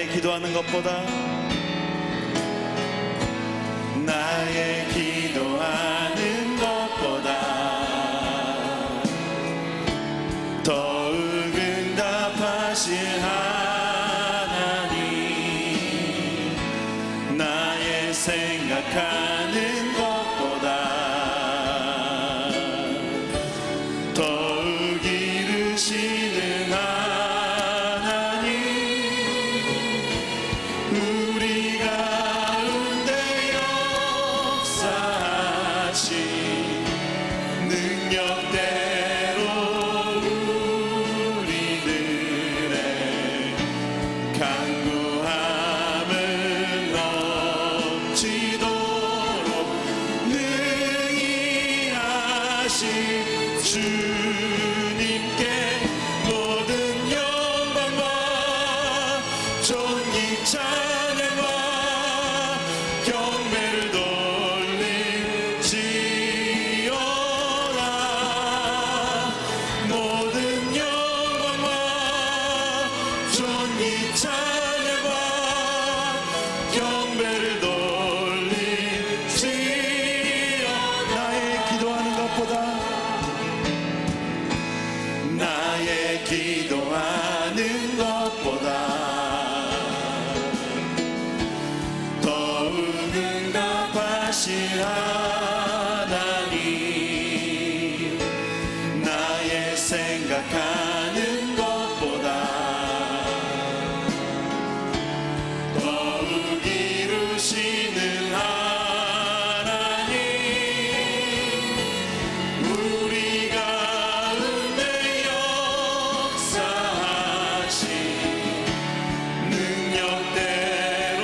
나의 기도하는 것보다 나의 기도하는 것보다 더욱 응답하실 하나님, 나의 생각하는 것보다 더욱 이루시는 하나님, 우리 가운데 역사하신 능력대로 우리들의 간구함을 넘치도록 능히 하신 주님께 모든 영광과 존귀 찬양과 경배를 돌릴지어다. 모든 영광과 존귀 찬양과 경배를 돌릴지어다. 나의 기도하는 것보다 나의 기도하는 것보다 더욱 응답하실 하나님, 나의 생각하는 것보다 더욱 이루시는 하나님, 우리 가운데 역사하신 능력대로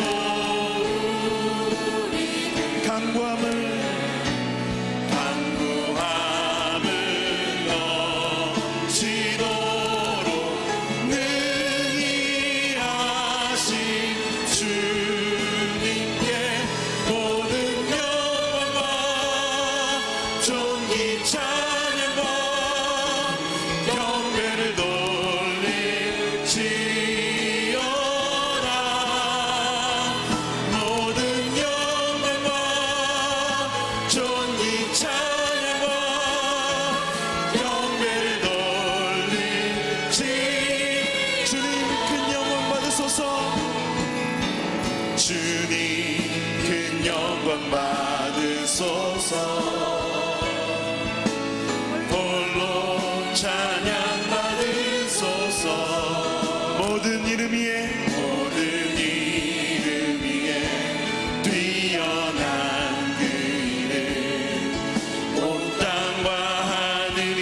간구함을 넘치도록 능히 하신 주님께 모든 영광과 존귀 찬양과 경배를 돌릴지어다. 모든 영광과 존귀 찬양과 경배를 돌릴지. 주님 큰 영광 받으소서. 주님 큰 영광 받으소서. 홀로 찬양 받으소서. 모든 이름 위에 뛰어난 그 이름, 온 땅과 하늘이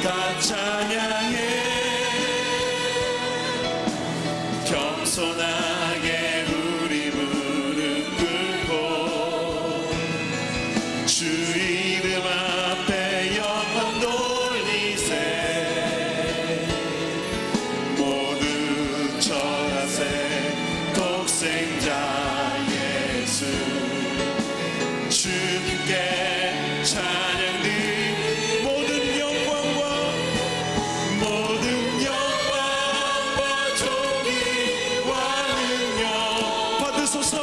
다 찬양해. 겸손하게 우리 무릎 꿇고 주 이름 앞에 영광 돌리세. 모두 절하세. 독생자 예수 주님께 찬양들. 모든 영광과 존귀와 능력 받으소서.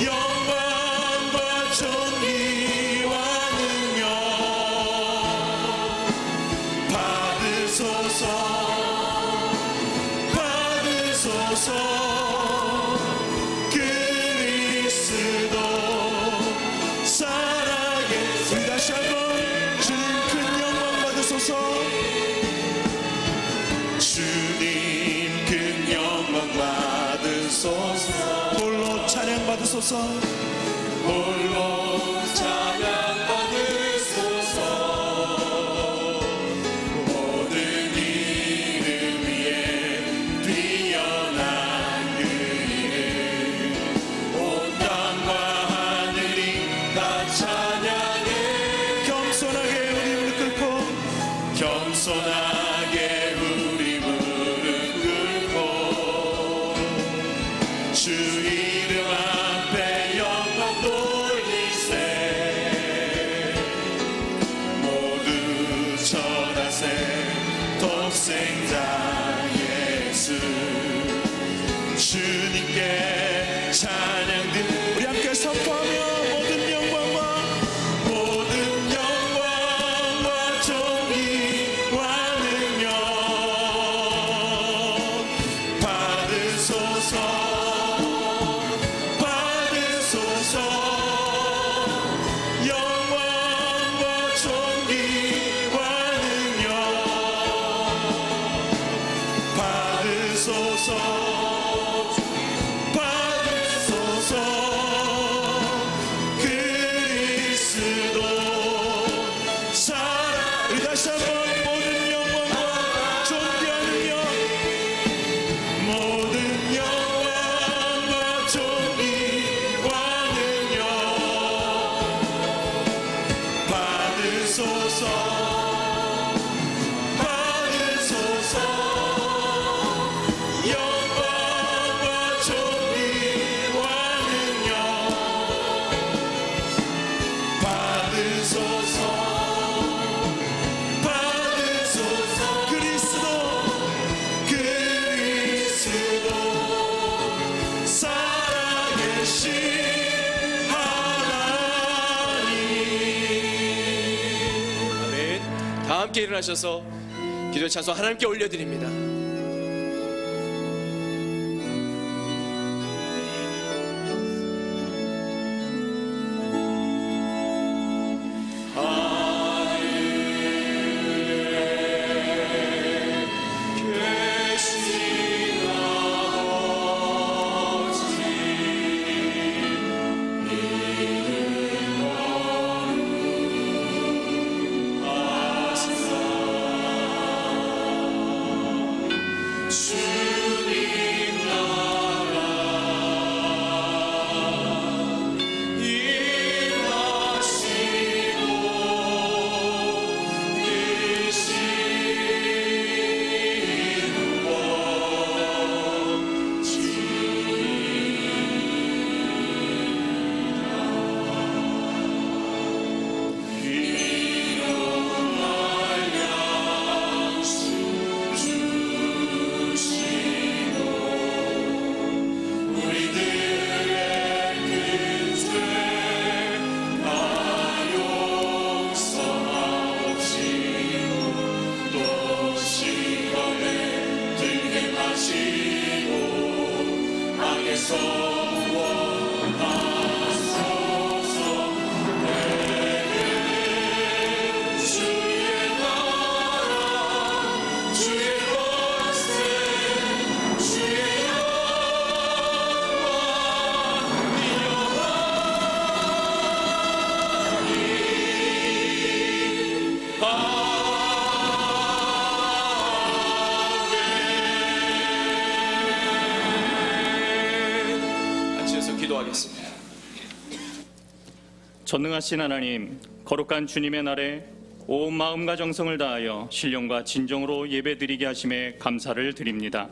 영광과 존귀와 능력 받으소서. 그리스도 살아계. 우리 다시 한번 주님 큰 영광 받으소서. 주님 큰 영광 받으소서. 홀로 찬양 받으소서. 홀로 찬양 받으소서. 모든 이름 위에 뛰어난 그 이름, 온 땅과 하늘이 다 찬양해. 겸손하게 우리 무릎 꿇고 주 이름 앞에 영광 돌리세. 함께 일어나셔서 기도 찬송 하나님께 올려드립니다. 기도하겠습니다. 전능하신 하나님, 거룩한 주님의 날에 온 마음과 정성을 다하여 신령과 진정으로 예배드리게 하심에 감사를 드립니다.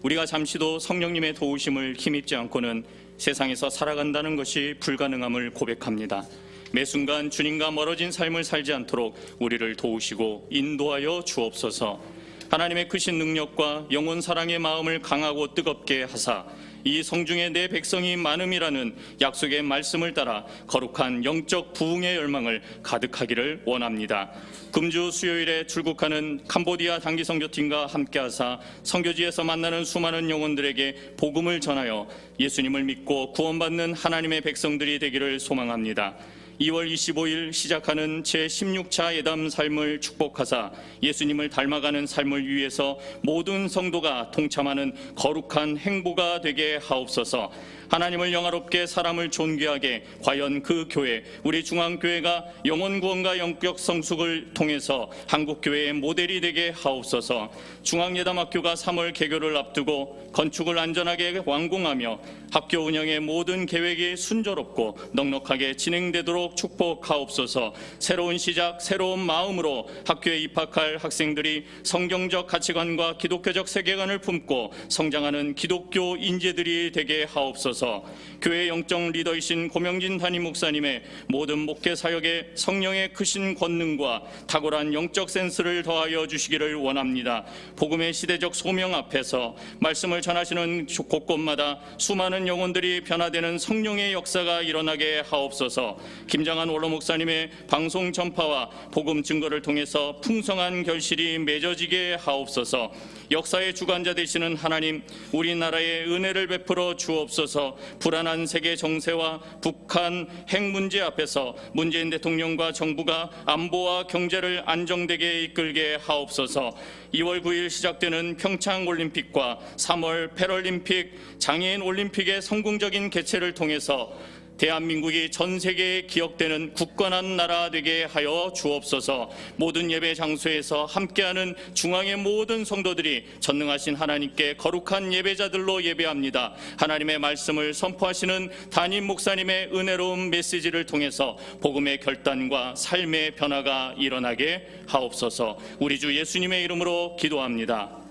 우리가 잠시도 성령님의 도우심을 힘입지 않고는 세상에서 살아간다는 것이 불가능함을 고백합니다. 매 순간 주님과 멀어진 삶을 살지 않도록 우리를 도우시고 인도하여 주옵소서. 하나님의 크신 능력과 영원 사랑의 마음을 강하고 뜨겁게 하사 이 성중에 내 백성이 많음이라는 약속의 말씀을 따라 거룩한 영적 부흥의 열망을 가득하기를 원합니다. 금주 수요일에 출국하는 캄보디아 단기 선교팀과 함께하사 선교지에서 만나는 수많은 영혼들에게 복음을 전하여 예수님을 믿고 구원받는 하나님의 백성들이 되기를 소망합니다. 2월 25일 시작하는 제16차 예담 삶을 축복하사 예수님을 닮아가는 삶을 위해서 모든 성도가 동참하는 거룩한 행보가 되게 하옵소서. 하나님을 영화롭게 사람을 존귀하게 과연 그 교회, 우리 중앙교회가 영혼구원과 영적 성숙을 통해서 한국교회의 모델이 되게 하옵소서. 중앙예담학교가 3월 개교를 앞두고 건축을 안전하게 완공하며 학교 운영의 모든 계획이 순조롭고 넉넉하게 진행되도록 축복하옵소서. 새로운 시작, 새로운 마음으로 학교에 입학할 학생들이 성경적 가치관과 기독교적 세계관을 품고 성장하는 기독교 인재들이 되게 하옵소서. 교회 영적 리더이신 고명진 담임 목사님의 모든 목회 사역에 성령의 크신 권능과 탁월한 영적 센스를 더하여 주시기를 원합니다. 복음의 시대적 소명 앞에서 말씀을 전하시는 곳곳마다 수많은 영혼들이 변화되는 성령의 역사가 일어나게 하옵소서. 김장한 원로 목사님의 방송 전파와 복음 증거를 통해서 풍성한 결실이 맺어지게 하옵소서. 역사의 주관자 되시는 하나님, 우리나라에 은혜를 베풀어 주옵소서. 불안한 세계 정세와 북한 핵 문제 앞에서 문재인 대통령과 정부가 안보와 경제를 안정되게 이끌게 하옵소서. 2월 9일 시작되는 평창 올림픽과 3월 패럴림픽, 장애인 올림픽의 성공적인 개최를 통해서 대한민국이 전 세계에 기억되는 굳건한 나라 되게 하여 주옵소서. 모든 예배 장소에서 함께하는 중앙의 모든 성도들이 전능하신 하나님께 거룩한 예배자들로 예배합니다. 하나님의 말씀을 선포하시는 담임 목사님의 은혜로운 메시지를 통해서 복음의 결단과 삶의 변화가 일어나게 하옵소서. 우리 주 예수님의 이름으로 기도합니다.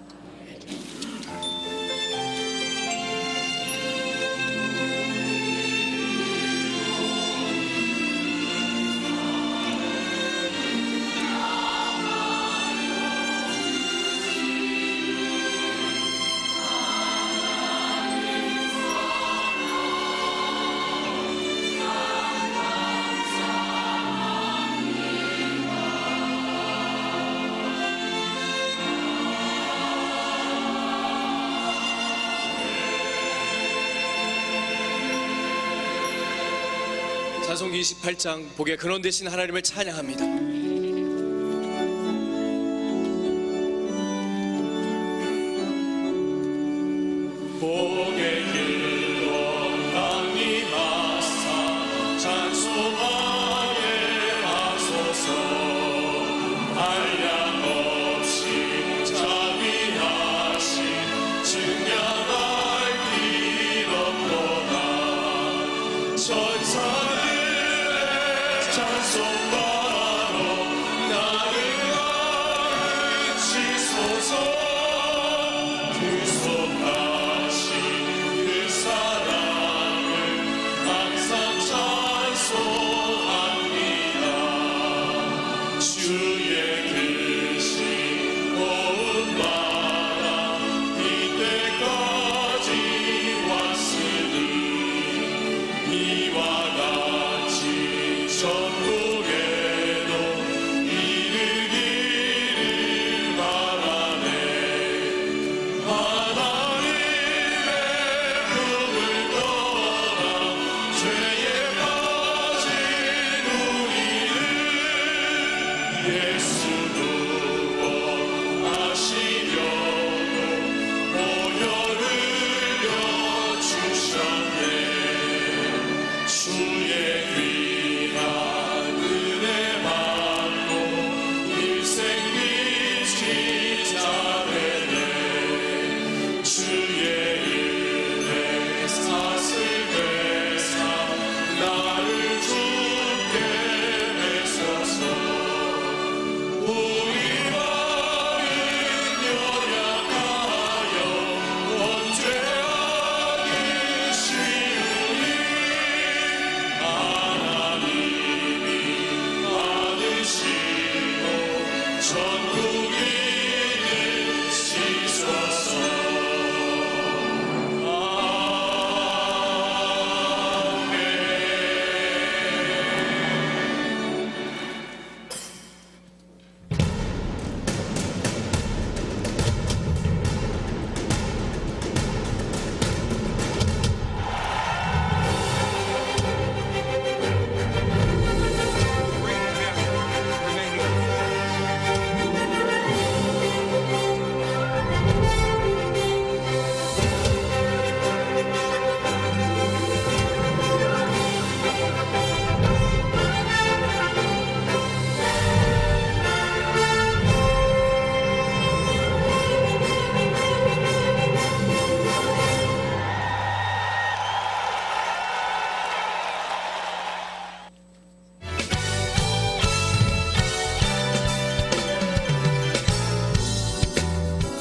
찬송기 28장 복의 근원 되신 하나님을 찬양합니다. 복의 근원 강림하사 찬송하게 하소서. 한량없이 자비하신 증량할 길 없도다. 천사들의 찬송가로 나를 가르치소서. 구속하신 그 사랑을 항상 찬송합니다. 주의 크신 고운바람 이때까지 왔으니 이와 같이 전국에도 이르기를 바라네. 하나님의 품을 떠나 죄에 빠진 우리를 예수 구원하시려고 보혈 흘려 주셨네. 주의 귀한 은혜 받고 일생 믿기 잘했네. 주의 은혜 사슬 되사 나를 주께 맺소서. 우리 마음 연약하여 범죄하기 쉬우니 하나님이 받으시고 전국인을 씻소서. 아멘.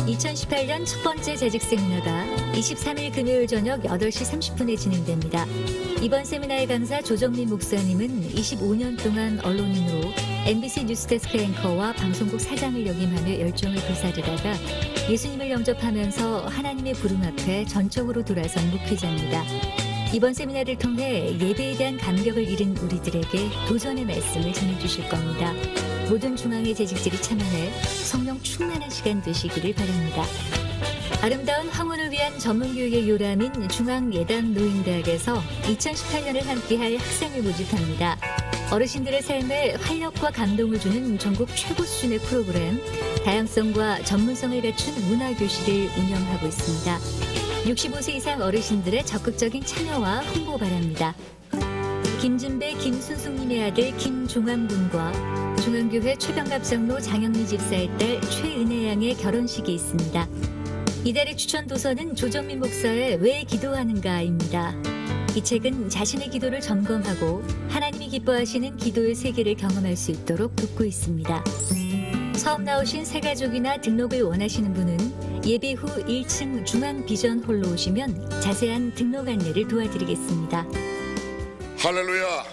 2018년 첫 번째 재직 세미나가 23일 금요일 저녁 8시 30분에 진행됩니다. 이번 세미나의 강사 조정민 목사님은 25년 동안 언론인으로 MBC 뉴스데스크 앵커와 방송국 사장을 역임하며 열정을 불사르다가 예수님을 영접하면서 하나님의 부름 앞에 전적으로 돌아선 목회자입니다. 이번 세미나를 통해 예배에 대한 감격을 잃은 우리들에게 도전의 말씀을 전해주실 겁니다. 모든 중앙의 재직들이 참여해 성령 충만한 시간 되시기를 바랍니다. 아름다운 황혼을 위한 전문교육의 요람인 중앙예담노인대학에서 2018년을 함께할 학생을 모집합니다. 어르신들의 삶에 활력과 감동을 주는 전국 최고 수준의 프로그램, 다양성과 전문성을 갖춘 문화교실을 운영하고 있습니다. 65세 이상 어르신들의 적극적인 참여와 홍보 바랍니다. 김진배, 김순숙님의 아들 김종암 군과 중앙교회 최병갑 장로 장영미 집사의 딸 최은혜 양의 결혼식이 있습니다. 이달의 추천 도서는 조정민 목사의 왜 기도하는가입니다. 이 책은 자신의 기도를 점검하고 하나님이 기뻐하시는 기도의 세계를 경험할 수 있도록 돕고 있습니다. 처음 나오신 새 가족이나 등록을 원하시는 분은 예배 후 1층 중앙 비전 홀로 오시면 자세한 등록 안내를 도와드리겠습니다. 할렐루야.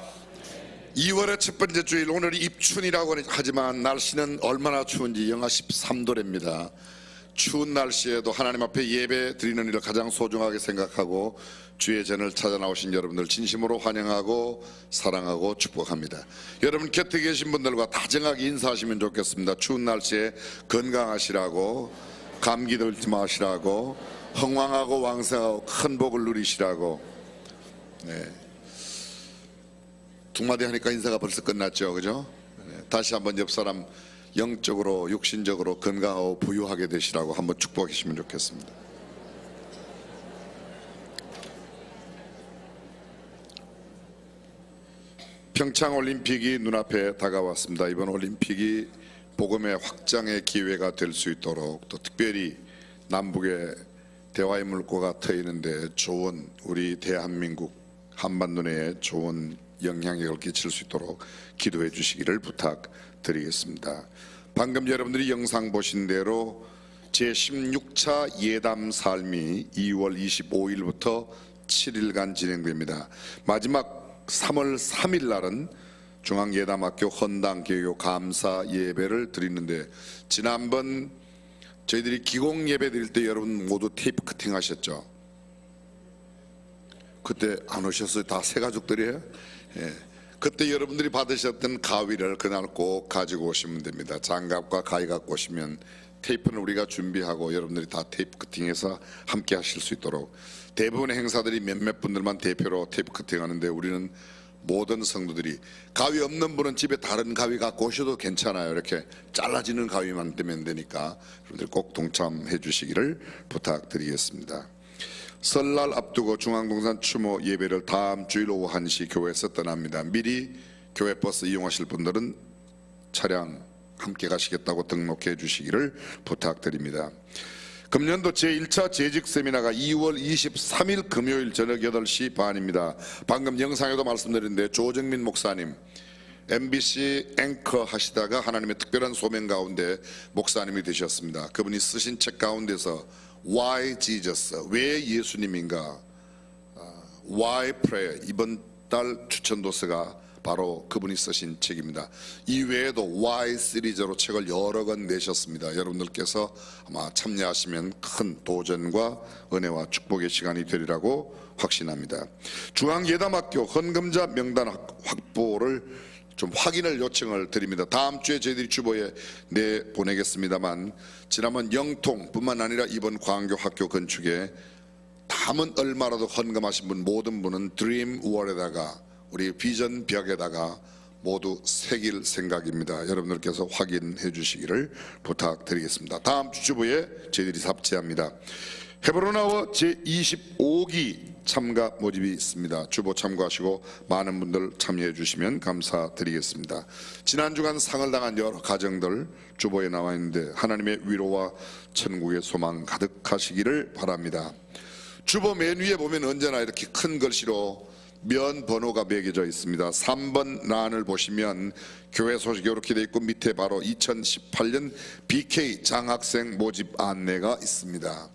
2월의 첫 번째 주일, 오늘이 입춘이라고 하지만 날씨는 얼마나 추운지 영하 13도랍니다. 추운 날씨에도 하나님 앞에 예배 드리는 일을 가장 소중하게 생각하고 주의 전을 찾아 나오신 여러분들 진심으로 환영하고 사랑하고 축복합니다. 여러분 곁에 계신 분들과 다정하게 인사하시면 좋겠습니다. 추운 날씨에 건강하시라고, 감기 들지 마시라고, 흥왕하고 왕성하고 큰 복을 누리시라고. 두 마디 하니까 인사가 벌써 끝났죠, 그죠? 다시 한번 옆 사람 영적으로 육신적으로 건강하고 부유하게 되시라고 한번 축복하시면 좋겠습니다. 평창올림픽이 눈앞에 다가왔습니다. 이번 올림픽이 복음의 확장의 기회가 될 수 있도록, 또 특별히 남북의 대화의 물꼬가 트이는데 좋은, 우리 대한민국 한반도 내에 좋은 영향력을 끼칠 수 있도록 기도해 주시기를 부탁드리겠습니다. 방금 여러분들이 영상 보신 대로 제16차 예담 삶이 2월 25일부터 7일간 진행됩니다. 마지막 3월 3일 날은 중앙예담학교 헌당개교 감사 예배를 드리는데, 지난번 저희들이 기공 예배 드릴 때 여러분 모두 테이프 커팅 하셨죠? 그때 안 오셨어요? 다 새 가족들이에요? 예. 그때 여러분들이 받으셨던 가위를 그날 꼭 가지고 오시면 됩니다. 장갑과 가위 갖고 오시면 테이프는 우리가 준비하고 여러분들이 다 테이프 커팅해서 함께 하실 수 있도록. 대부분의 행사들이 몇몇 분들만 대표로 테이프 커팅하는데 우리는 모든 성도들이, 가위 없는 분은 집에 다른 가위 갖고 오셔도 괜찮아요. 이렇게 잘라지는 가위만 되면 되니까 여러분들 꼭 동참해 주시기를 부탁드리겠습니다. 설날 앞두고 중앙동산 추모 예배를 다음 주일 오후 1시 교회에서 떠납니다. 미리 교회 버스 이용하실 분들은 차량 함께 가시겠다고 등록해 주시기를 부탁드립니다. 금년도 제1차 재직 세미나가 2월 23일 금요일 저녁 8시 반입니다. 방금 영상에도 말씀드렸는데 조정민 목사님, MBC 앵커 하시다가 하나님의 특별한 소명 가운데 목사님이 되셨습니다. 그분이 쓰신 책 가운데서 Why Jesus? 왜 예수님인가? Why Prayer? 이번 달 추천도서가 바로 그분이 쓰신 책입니다. 이 외에도 Why 시리즈로 책을 여러 권 내셨습니다. 여러분들께서 아마 참여하시면 큰 도전과 은혜와 축복의 시간이 되리라고 확신합니다. 중앙예담학교 헌금자 명단 확보를 좀 확인을 요청을 드립니다. 다음 주에 저희들이 주보에 내보내겠습니다만, 지난번 영통뿐만 아니라 이번 광교 학교 건축에 남은 얼마라도 헌금하신 분, 모든 분은 드림월에다가 우리 비전 벽에다가 모두 새길 생각입니다. 여러분들께서 확인해 주시기를 부탁드리겠습니다. 다음 주 주보에 저희들이 삽제합니다. 헤브론아워 제25기 참가 모집이 있습니다. 주보 참고하시고 많은 분들 참여해 주시면 감사드리겠습니다. 지난 주간 상을 당한 여러 가정들 주보에 나와 있는데 하나님의 위로와 천국의 소망 가득하시기를 바랍니다. 주보 맨 위에 보면 언제나 이렇게 큰 글씨로 면 번호가 매겨져 있습니다. 3번 란을 보시면 교회 소식이 이렇게 돼 있고 밑에 바로 2018년 BK 장학생 모집 안내가 있습니다.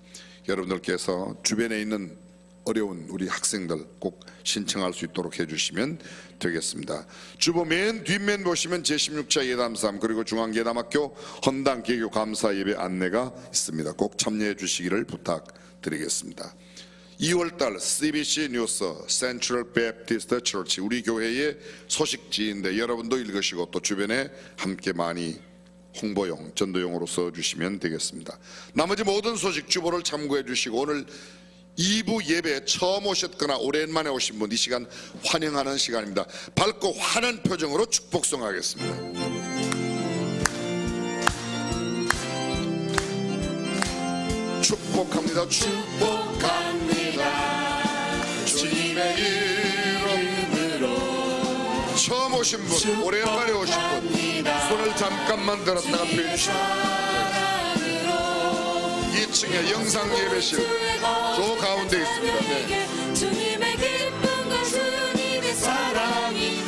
여러분들께서 주변에 있는 어려운 우리 학생들 꼭 신청할 수 있도록 해주시면 되겠습니다. 주보 맨 뒷면 보시면 제16차 예담3 그리고 중앙예담학교 헌당개교 감사 예배 안내가 있습니다. 꼭 참여해 주시기를 부탁드리겠습니다. 2월달 CBC 뉴스 센트럴 베프티스트 처치 우리 교회의 소식지인데 여러분도 읽으시고 또 주변에 함께 많이 홍보용, 전도용으로 써주시면 되겠습니다. 나머지 모든 소식 주보를 참고해 주시고 오늘 2부 예배에 처음 오셨거나 오랜만에 오신 분 이 시간 환영하는 시간입니다. 밝고 환한 표정으로 축복송하겠습니다. 축복합니다. 축복합니다. 주님의 이름으로 오신 분, 오랜만에 오신 분, 손을 잠깐만 들었다가 펴주시면 2층에 영상 예배실 저 가운데 있습니다. 네. 주님의 기쁨과 주님의 사랑이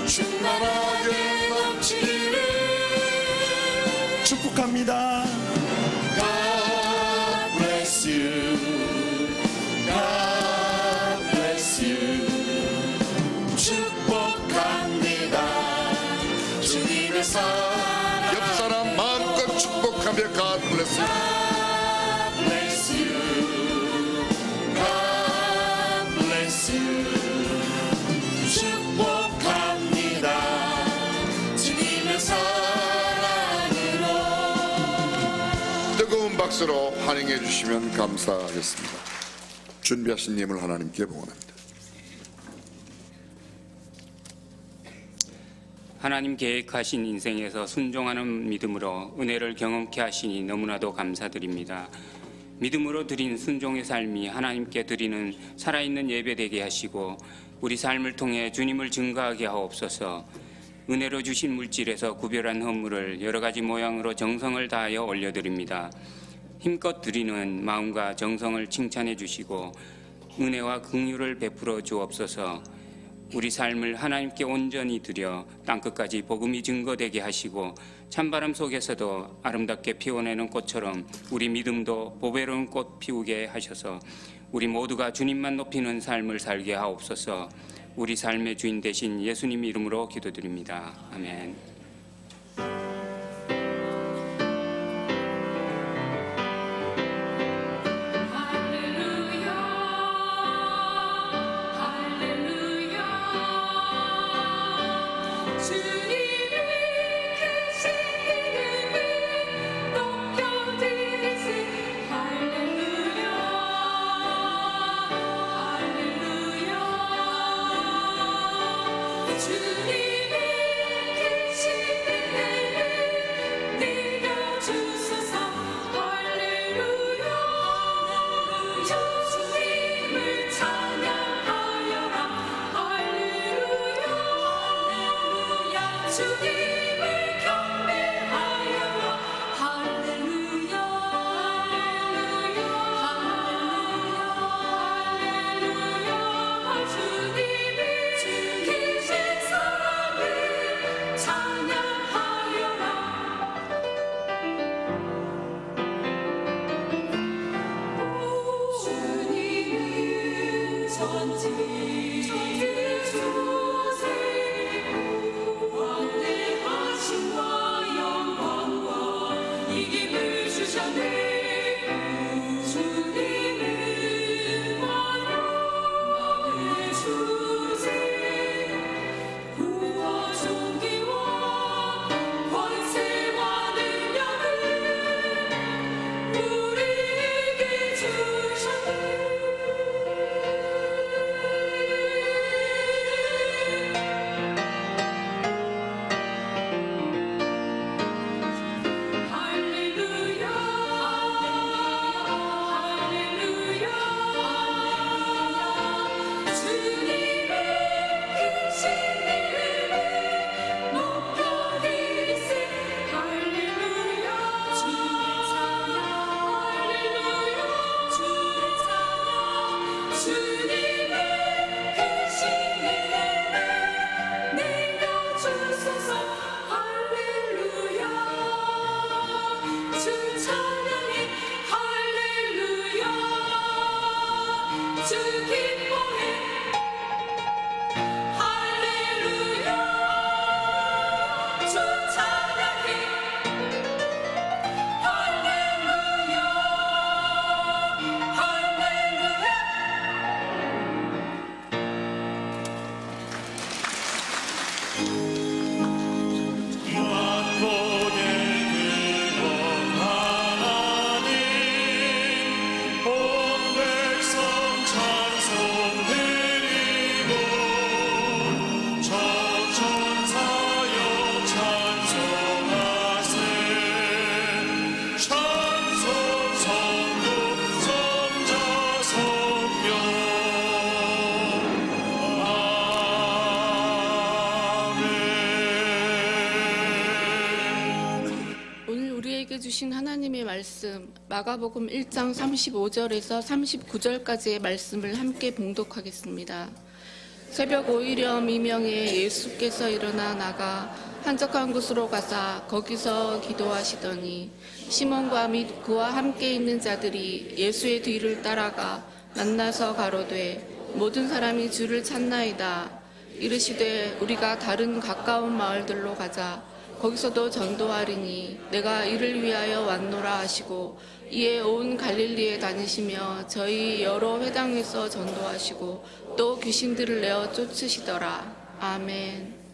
충만하게 넘치기를 축복합니다. God bless you, God bless you. 축복합니다. 주님의 사랑. 옆 사람 마음껏 축복하며 God bless you. God bless you, God bless you. 축복합니다. 주님의 사랑으로. 뜨거운 박수로 환영해 주시면 감사하겠습니다. 준비하신 예물 하나님께 봉헌합니다. 하나님 계획하신 인생에서 순종하는 믿음으로 은혜를 경험케 하시니 너무나도 감사드립니다. 믿음으로 드린 순종의 삶이 하나님께 드리는 살아있는 예배 되게 하시고 우리 삶을 통해 주님을 증거하게 하옵소서. 은혜로 주신 물질에서 구별한 헌물을 여러 가지 모양으로 정성을 다하여 올려드립니다. 힘껏 드리는 마음과 정성을 칭찬해 주시고 은혜와 긍휼을 베풀어 주옵소서. 우리 삶을 하나님께 온전히 드려 땅끝까지 복음이 증거되게 하시고 찬바람 속에서도 아름답게 피워내는 꽃처럼 우리 믿음도 보배로운 꽃 피우게 하셔서 우리 모두가 주님만 높이는 삶을 살게 하옵소서. 우리 삶의 주인 되신 예수님 이름으로 기도드립니다. 아멘. 우리에게 주신 하나님의 말씀 마가복음 1장 35절에서 39절까지의 말씀을 함께 봉독하겠습니다. 새벽 5일여 미명에 예수께서 일어나 나가 한적한 곳으로 가사 거기서 기도하시더니 시몬과 및 그와 함께 있는 자들이 예수의 뒤를 따라가 만나서 가로되 모든 사람이 주를 찾나이다. 이르시되 우리가 다른 가까운 마을들로 가자. 거기서도 전도하리니 내가 이를 위하여 왔노라 하시고 이에 온 갈릴리에 다니시며 저희 여러 회당에서 전도하시고 또 귀신들을 내어 쫓으시더라. 아멘.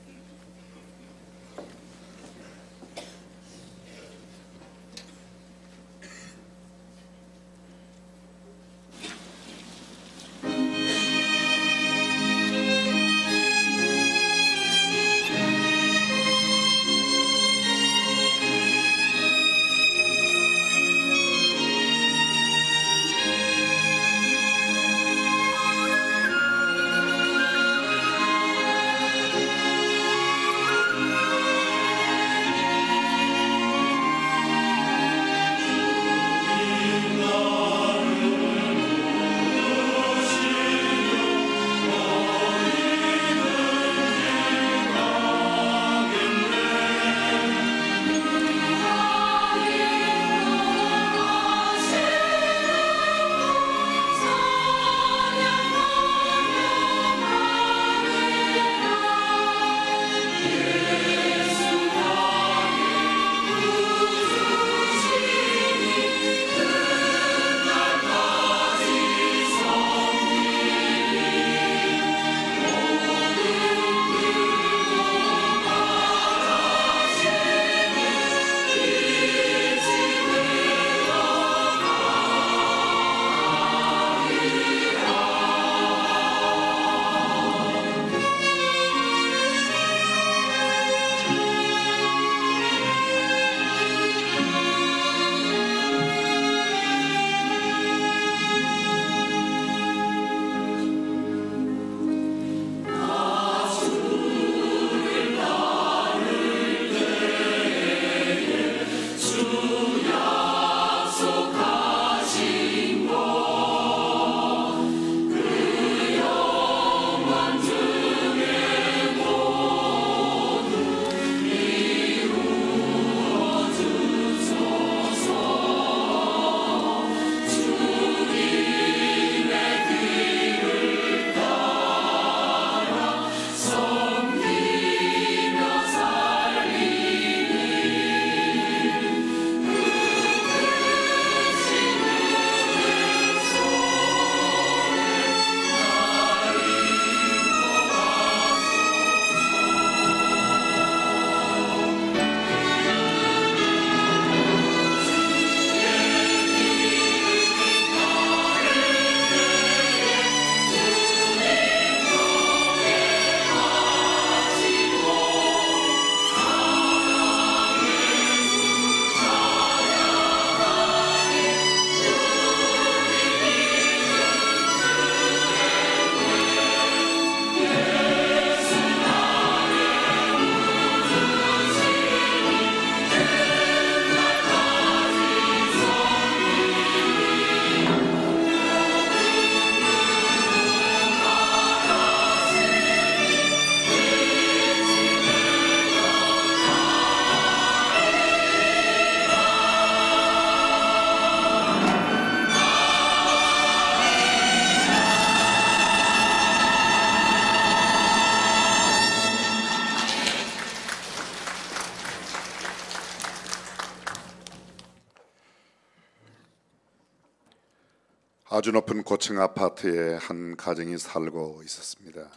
아주 높은 고층 아파트에 한 가정이 살고 있었습니다.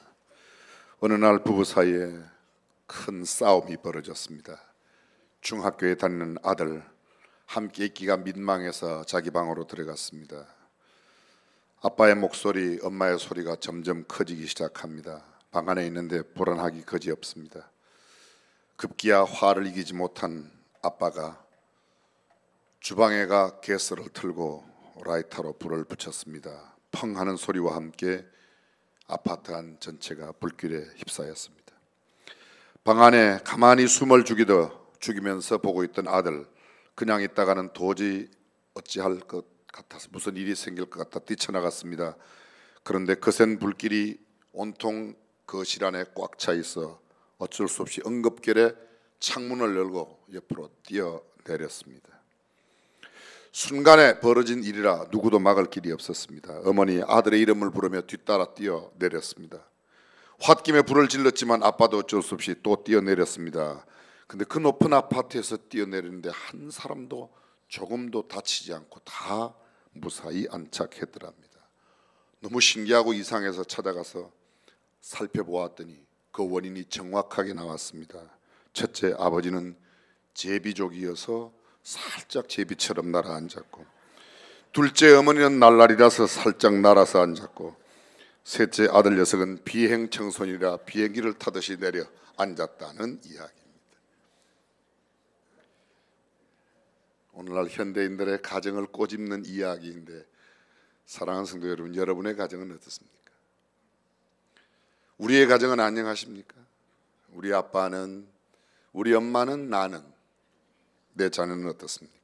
어느 날 부부 사이에 큰 싸움이 벌어졌습니다. 중학교에 다니는 아들, 함께 있기가 민망해서 자기 방으로 들어갔습니다. 아빠의 목소리, 엄마의 소리가 점점 커지기 시작합니다. 방 안에 있는데 불안하기 그지없습니다. 급기야 화를 이기지 못한 아빠가 주방에 가 가스를 틀고 라이터로 불을 붙였습니다. 펑 하는 소리와 함께 아파트 안 전체가 불길에 휩싸였습니다. 방 안에 가만히 숨을 죽이면서 보고 있던 아들, 그냥 있다가는 도저히 어찌할 것 같아서 무슨 일이 생길 것 같아 뛰쳐나갔습니다. 그런데 거센 불길이 온통 거실 안에 꽉 차 있어 어쩔 수 없이 응급결에 창문을 열고 옆으로 뛰어내렸습니다. 순간에 벌어진 일이라 누구도 막을 길이 없었습니다. 어머니 아들의 이름을 부르며 뒤따라 뛰어내렸습니다. 홧김에 불을 질렀지만 아빠도 어쩔 수 없이 또 뛰어내렸습니다. 근데 그 높은 아파트에서 뛰어내리는데 한 사람도 조금도 다치지 않고 다 무사히 안착했더랍니다. 너무 신기하고 이상해서 찾아가서 살펴보았더니 그 원인이 정확하게 나왔습니다. 첫째, 아버지는 제비족이어서 살짝 제비처럼 날아앉았고, 둘째, 어머니는 날라리라서 살짝 날아서 앉았고, 셋째, 아들 녀석은 비행 청소년이라 비행기를 타듯이 내려 앉았다는 이야기입니다. 오늘날 현대인들의 가정을 꼬집는 이야기인데, 사랑하는 성도 여러분, 여러분의 가정은 어떻습니까? 우리의 가정은 안녕하십니까? 우리 아빠는, 우리 엄마는, 나는, 내 자녀는 어떻습니까?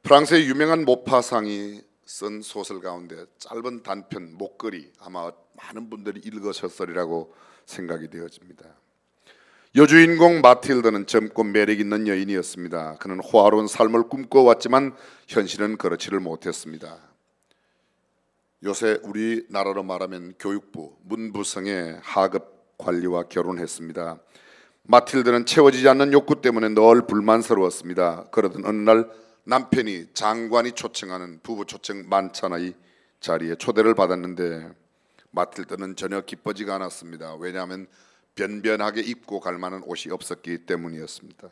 프랑스의 유명한 모파상이 쓴 소설 가운데 짧은 단편 목걸이, 아마 많은 분들이 읽으셨으리라고 생각이 되어집니다. 여주인공 마틸드는 젊고 매력 있는 여인이었습니다. 그는 호화로운 삶을 꿈꿔왔지만 현실은 그렇지를 못했습니다. 요새 우리나라로 말하면 교육부, 문부성의 하급 관리와 결혼했습니다. 마틸드는 채워지지 않는 욕구 때문에 늘 불만스러웠습니다. 그러던 어느 날 남편이 장관이 초청하는 부부 초청 만찬의 자리에 초대를 받았는데 마틸드는 전혀 기뻐지가 않았습니다. 왜냐하면 변변하게 입고 갈 만한 옷이 없었기 때문이었습니다.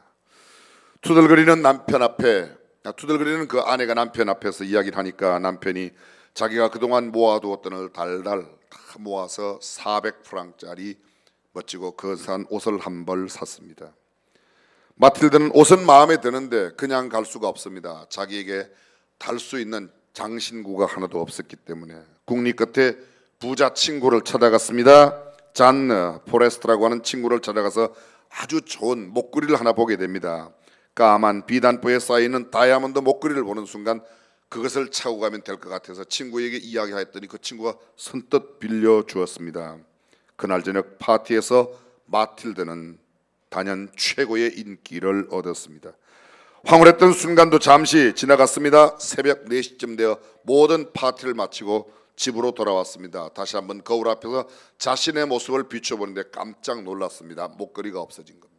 투덜거리는 그 아내가 남편 앞에서 이야기를 하니까 남편이 자기가 그동안 모아두었던 걸 달달 다 모아서 400프랑짜리 멋지고 거대한 옷을 한 벌 샀습니다. 마틸드는 옷은 마음에 드는데 그냥 갈 수가 없습니다. 자기에게 달 수 있는 장신구가 하나도 없었기 때문에 국리 끝에 부자 친구를 찾아갔습니다. 잔 포레스트라고 하는 친구를 찾아가서 아주 좋은 목걸이를 하나 보게 됩니다. 까만 비단포에 쌓여있는 다이아몬드 목걸이를 보는 순간 그것을 차고 가면 될 것 같아서 친구에게 이야기하였더니 그 친구가 선뜻 빌려주었습니다. 그날 저녁 파티에서 마틸드는 단연 최고의 인기를 얻었습니다. 황홀했던 순간도 잠시 지나갔습니다. 새벽 4시쯤 되어 모든 파티를 마치고 집으로 돌아왔습니다. 다시 한번 거울 앞에서 자신의 모습을 비춰보는데 깜짝 놀랐습니다. 목걸이가 없어진 겁니다.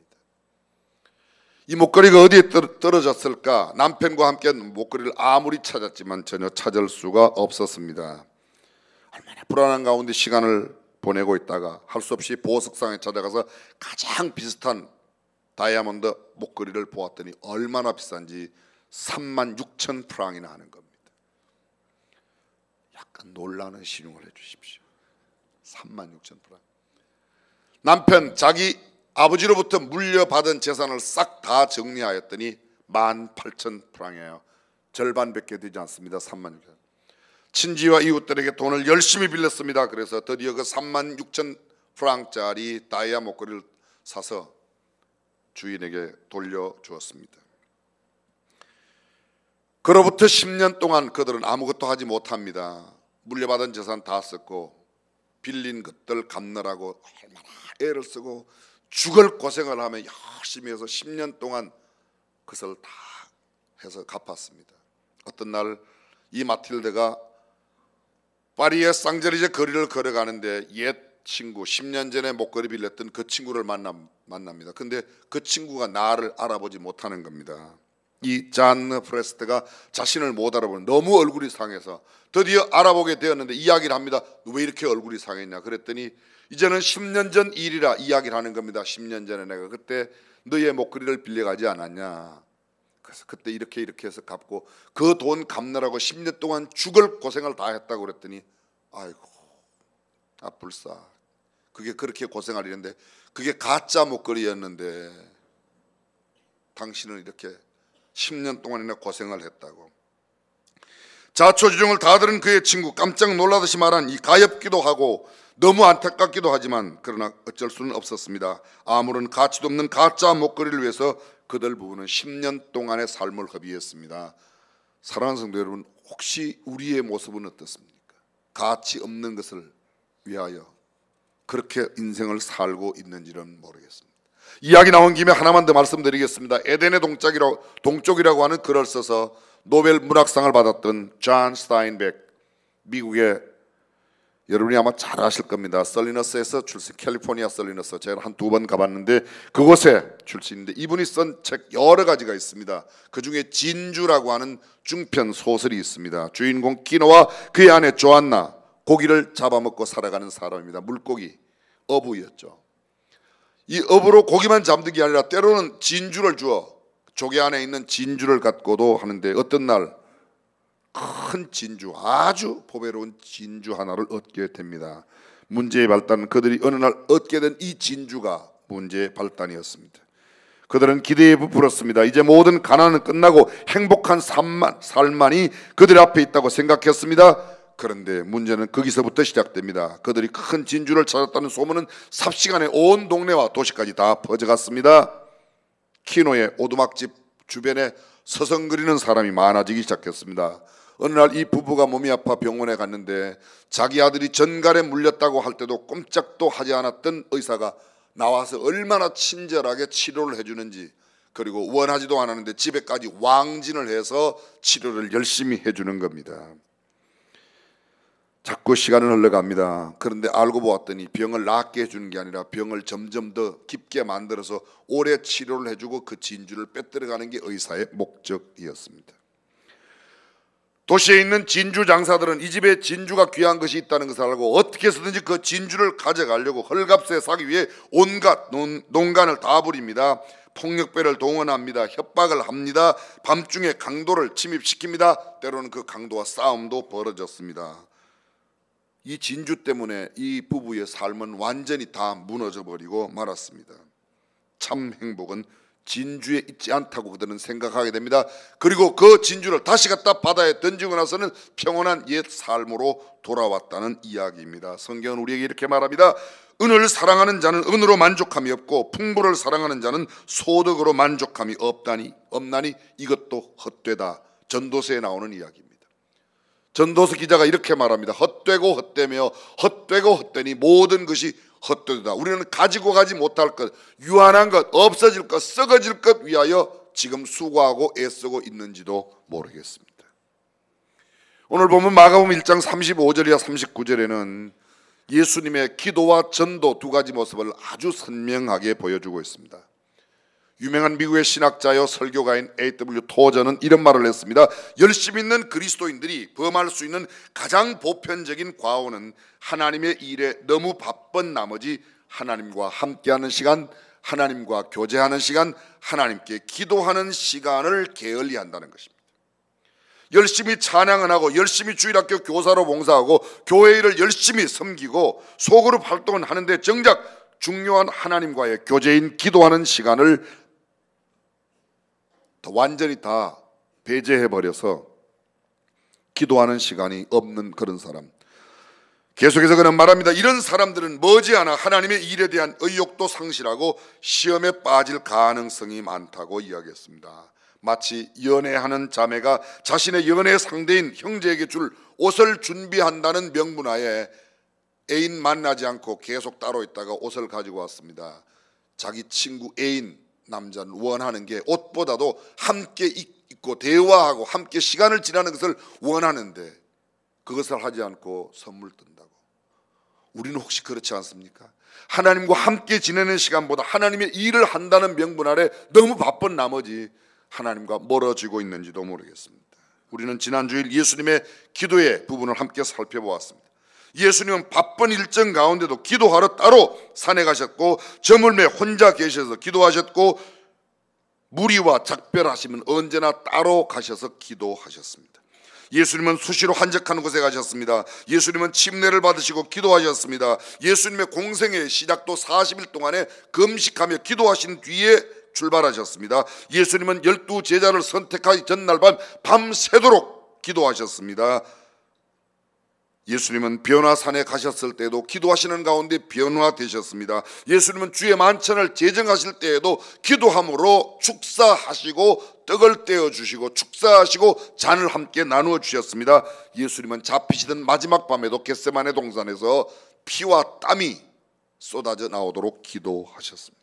이 목걸이가 어디에 떨어졌을까? 남편과 함께 목걸이를 아무리 찾았지만 전혀 찾을 수가 없었습니다. 얼마나 불안한 가운데 시간을 보내고 있다가 할 수 없이 보석상에 찾아가서 가장 비슷한 다이아몬드 목걸이를 보았더니 얼마나 비싼지 36,000프랑이나 하는 겁니다. 약간 놀라는 신용을 해주십시오. 36,000프랑. 남편 자기 아버지로부터 물려받은 재산을 싹 다 정리하였더니 18,000프랑이에요. 절반밖에 되지 않습니다. 36,000. 친지와 이웃들에게 돈을 열심히 빌렸습니다. 그래서 드디어 그 36,000프랑짜리 다이아 목걸이를 사서 주인에게 돌려주었습니다. 그로부터 10년 동안 그들은 아무것도 하지 못합니다. 물려받은 재산 다 썼고 빌린 것들 갚느라고 얼마나 애를 쓰고 죽을 고생을 하며 열심히 해서 10년 동안 그것을 다 해서 갚았습니다. 어떤 날 이 마틸드가 파리의 쌍제리제 거리를 걸어가는데 옛 친구 10년 전에 목걸이 빌렸던 그 친구를 만납니다. 근데 그 친구가 나를 알아보지 못하는 겁니다. 이 잔 프레스트가 자신을 못 알아보는, 너무 얼굴이 상해서 드디어 알아보게 되었는데 이야기를 합니다. 왜 이렇게 얼굴이 상했냐 그랬더니 이제는 10년 전 일이라 이야기를 하는 겁니다. 10년 전에 내가 그때 너의 목걸이를 빌려가지 않았냐. 그래서 그때 이렇게 해서 갚고 그 돈 갚느라고 10년 동안 죽을 고생을 다 했다고 그랬더니 아이고 불사, 그게 그렇게 고생할 일인데 그게 가짜 목걸이였는데 당신은 이렇게 10년 동안이나 고생을 했다고. 자초지종을 다 들은 그의 친구 깜짝 놀라듯이 말한 이 가엾기도 하고 너무 안타깝기도 하지만 그러나 어쩔 수는 없었습니다. 아무런 가치도 없는 가짜 목걸이를 위해서 그들 부부는 10년 동안의 삶을 허비했습니다. 사랑하는 성도 여러분, 혹시 우리의 모습은 어떻습니까? 가치 없는 것을 위하여 그렇게 인생을 살고 있는지는 모르겠습니다. 이야기 나온 김에 하나만 더 말씀드리겠습니다. 에덴의 동쪽이라고 하는 글을 써서 노벨 문학상을 받았던 존 스타인백, 미국의, 여러분이 아마 잘 아실 겁니다. 설리너스에서 출신, 캘리포니아 설리너스, 제가 한 2번 가봤는데 그곳에 출신인데, 이분이 쓴 책 여러 가지가 있습니다. 그 중에 진주라고 하는 중편 소설이 있습니다. 주인공 키노와 그의 아내 조안나, 고기를 잡아먹고 살아가는 사람입니다. 물고기, 어부였죠. 이 어부로 고기만 잡는 게 아니라 때로는 진주를 주어 조개 안에 있는 진주를 갖고도 하는데, 어떤 날 큰 진주, 아주 보배로운 진주 하나를 얻게 됩니다. 문제의 발단, 그들이 어느 날 얻게 된 이 진주가 문제의 발단이었습니다. 그들은 기대에 부풀었습니다. 이제 모든 가난은 끝나고 행복한 삶만이 그들 앞에 있다고 생각했습니다. 그런데 문제는 거기서부터 시작됩니다. 그들이 큰 진주를 찾았다는 소문은 삽시간에 온 동네와 도시까지 다 퍼져갔습니다. 키노의 오두막집 주변에 서성거리는 사람이 많아지기 시작했습니다. 어느 날 이 부부가 몸이 아파 병원에 갔는데 자기 아들이 전갈에 물렸다고 할 때도 꼼짝도 하지 않았던 의사가 나와서 얼마나 친절하게 치료를 해주는지, 그리고 원하지도 않았는데 집에까지 왕진을 해서 치료를 열심히 해주는 겁니다. 자꾸 시간은 흘러갑니다. 그런데 알고 보았더니 병을 낫게 해주는 게 아니라 병을 점점 더 깊게 만들어서 오래 치료를 해주고 그 진주를 빼뜨려가는 게 의사의 목적이었습니다. 도시에 있는 진주 장사들은 이 집에 진주가 귀한 것이 있다는 것을 알고 어떻게 해서든지 그 진주를 가져가려고 헐값에 사기 위해 온갖 농간을 다 부립니다. 폭력배를 동원합니다. 협박을 합니다. 밤중에 강도를 침입시킵니다. 때로는 그 강도와 싸움도 벌어졌습니다. 이 진주 때문에 이 부부의 삶은 완전히 다 무너져 버리고 말았습니다. 참 행복은 진주에 있지 않다고 그들은 생각하게 됩니다. 그리고 그 진주를 다시 갖다 바다에 던지고 나서는 평온한 옛 삶으로 돌아왔다는 이야기입니다. 성경은 우리에게 이렇게 말합니다. 은을 사랑하는 자는 은으로 만족함이 없고 풍부를 사랑하는 자는 소득으로 만족함이 없나니 이것도 헛되다. 전도서에 나오는 이야기입니다. 전도서 기자가 이렇게 말합니다. 헛되고 헛되며 헛되고 헛되니 모든 것이 헛되다. 우리는 가지고 가지 못할 것, 유한한 것, 없어질 것, 썩어질 것 위하여 지금 수고하고 애쓰고 있는지도 모르겠습니다. 오늘 보면 마가복음 1장 35절이나 39절에는 예수님의 기도와 전도 두 가지 모습을 아주 선명하게 보여주고 있습니다. 유명한 미국의 신학자요 설교가인 A.W. 토저는 이런 말을 했습니다. 열심히 있는 그리스도인들이 범할 수 있는 가장 보편적인 과오는 하나님의 일에 너무 바쁜 나머지 하나님과 함께하는 시간, 하나님과 교제하는 시간, 하나님께 기도하는 시간을 게을리한다는 것입니다. 열심히 찬양을 하고 열심히 주일학교 교사로 봉사하고 교회 일을 열심히 섬기고 소그룹 활동을 하는데 정작 중요한 하나님과의 교제인 기도하는 시간을 완전히 다 배제해버려서 기도하는 시간이 없는 그런 사람. 계속해서 그는 말합니다. 이런 사람들은 머지않아 하나님의 일에 대한 의욕도 상실하고 시험에 빠질 가능성이 많다고 이야기했습니다. 마치 연애하는 자매가 자신의 연애 상대인 형제에게 줄 옷을 준비한다는 명분하에 애인 만나지 않고 계속 따로 있다가 옷을 가지고 왔습니다. 자기 친구 애인 남자는 원하는 게 옷보다도 함께 있고 대화하고 함께 시간을 지나는 것을 원하는데 그것을 하지 않고 선물 뜬다고. 우리는 혹시 그렇지 않습니까? 하나님과 함께 지내는 시간보다 하나님의 일을 한다는 명분 아래 너무 바쁜 나머지 하나님과 멀어지고 있는지도 모르겠습니다. 우리는 지난주일 예수님의 기도의 부분을 함께 살펴보았습니다. 예수님은 바쁜 일정 가운데도 기도하러 따로 산에 가셨고 저물매 혼자 계셔서 기도하셨고 무리와 작별하시면 언제나 따로 가셔서 기도하셨습니다. 예수님은 수시로 한적한 곳에 가셨습니다. 예수님은 침례를 받으시고 기도하셨습니다. 예수님의 공생의 시작도 40일 동안에 금식하며 기도하신 뒤에 출발하셨습니다. 예수님은 12 제자를 선택하기 전날 밤새도록 기도하셨습니다. 예수님은 변화산에 가셨을 때에도 기도하시는 가운데 변화되셨습니다. 예수님은 주의 만찬을 제정하실 때에도 기도함으로 축사하시고 떡을 떼어주시고 축사하시고 잔을 함께 나누어 주셨습니다. 예수님은 잡히시던 마지막 밤에도 겟세마네 동산에서 피와 땀이 쏟아져 나오도록 기도하셨습니다.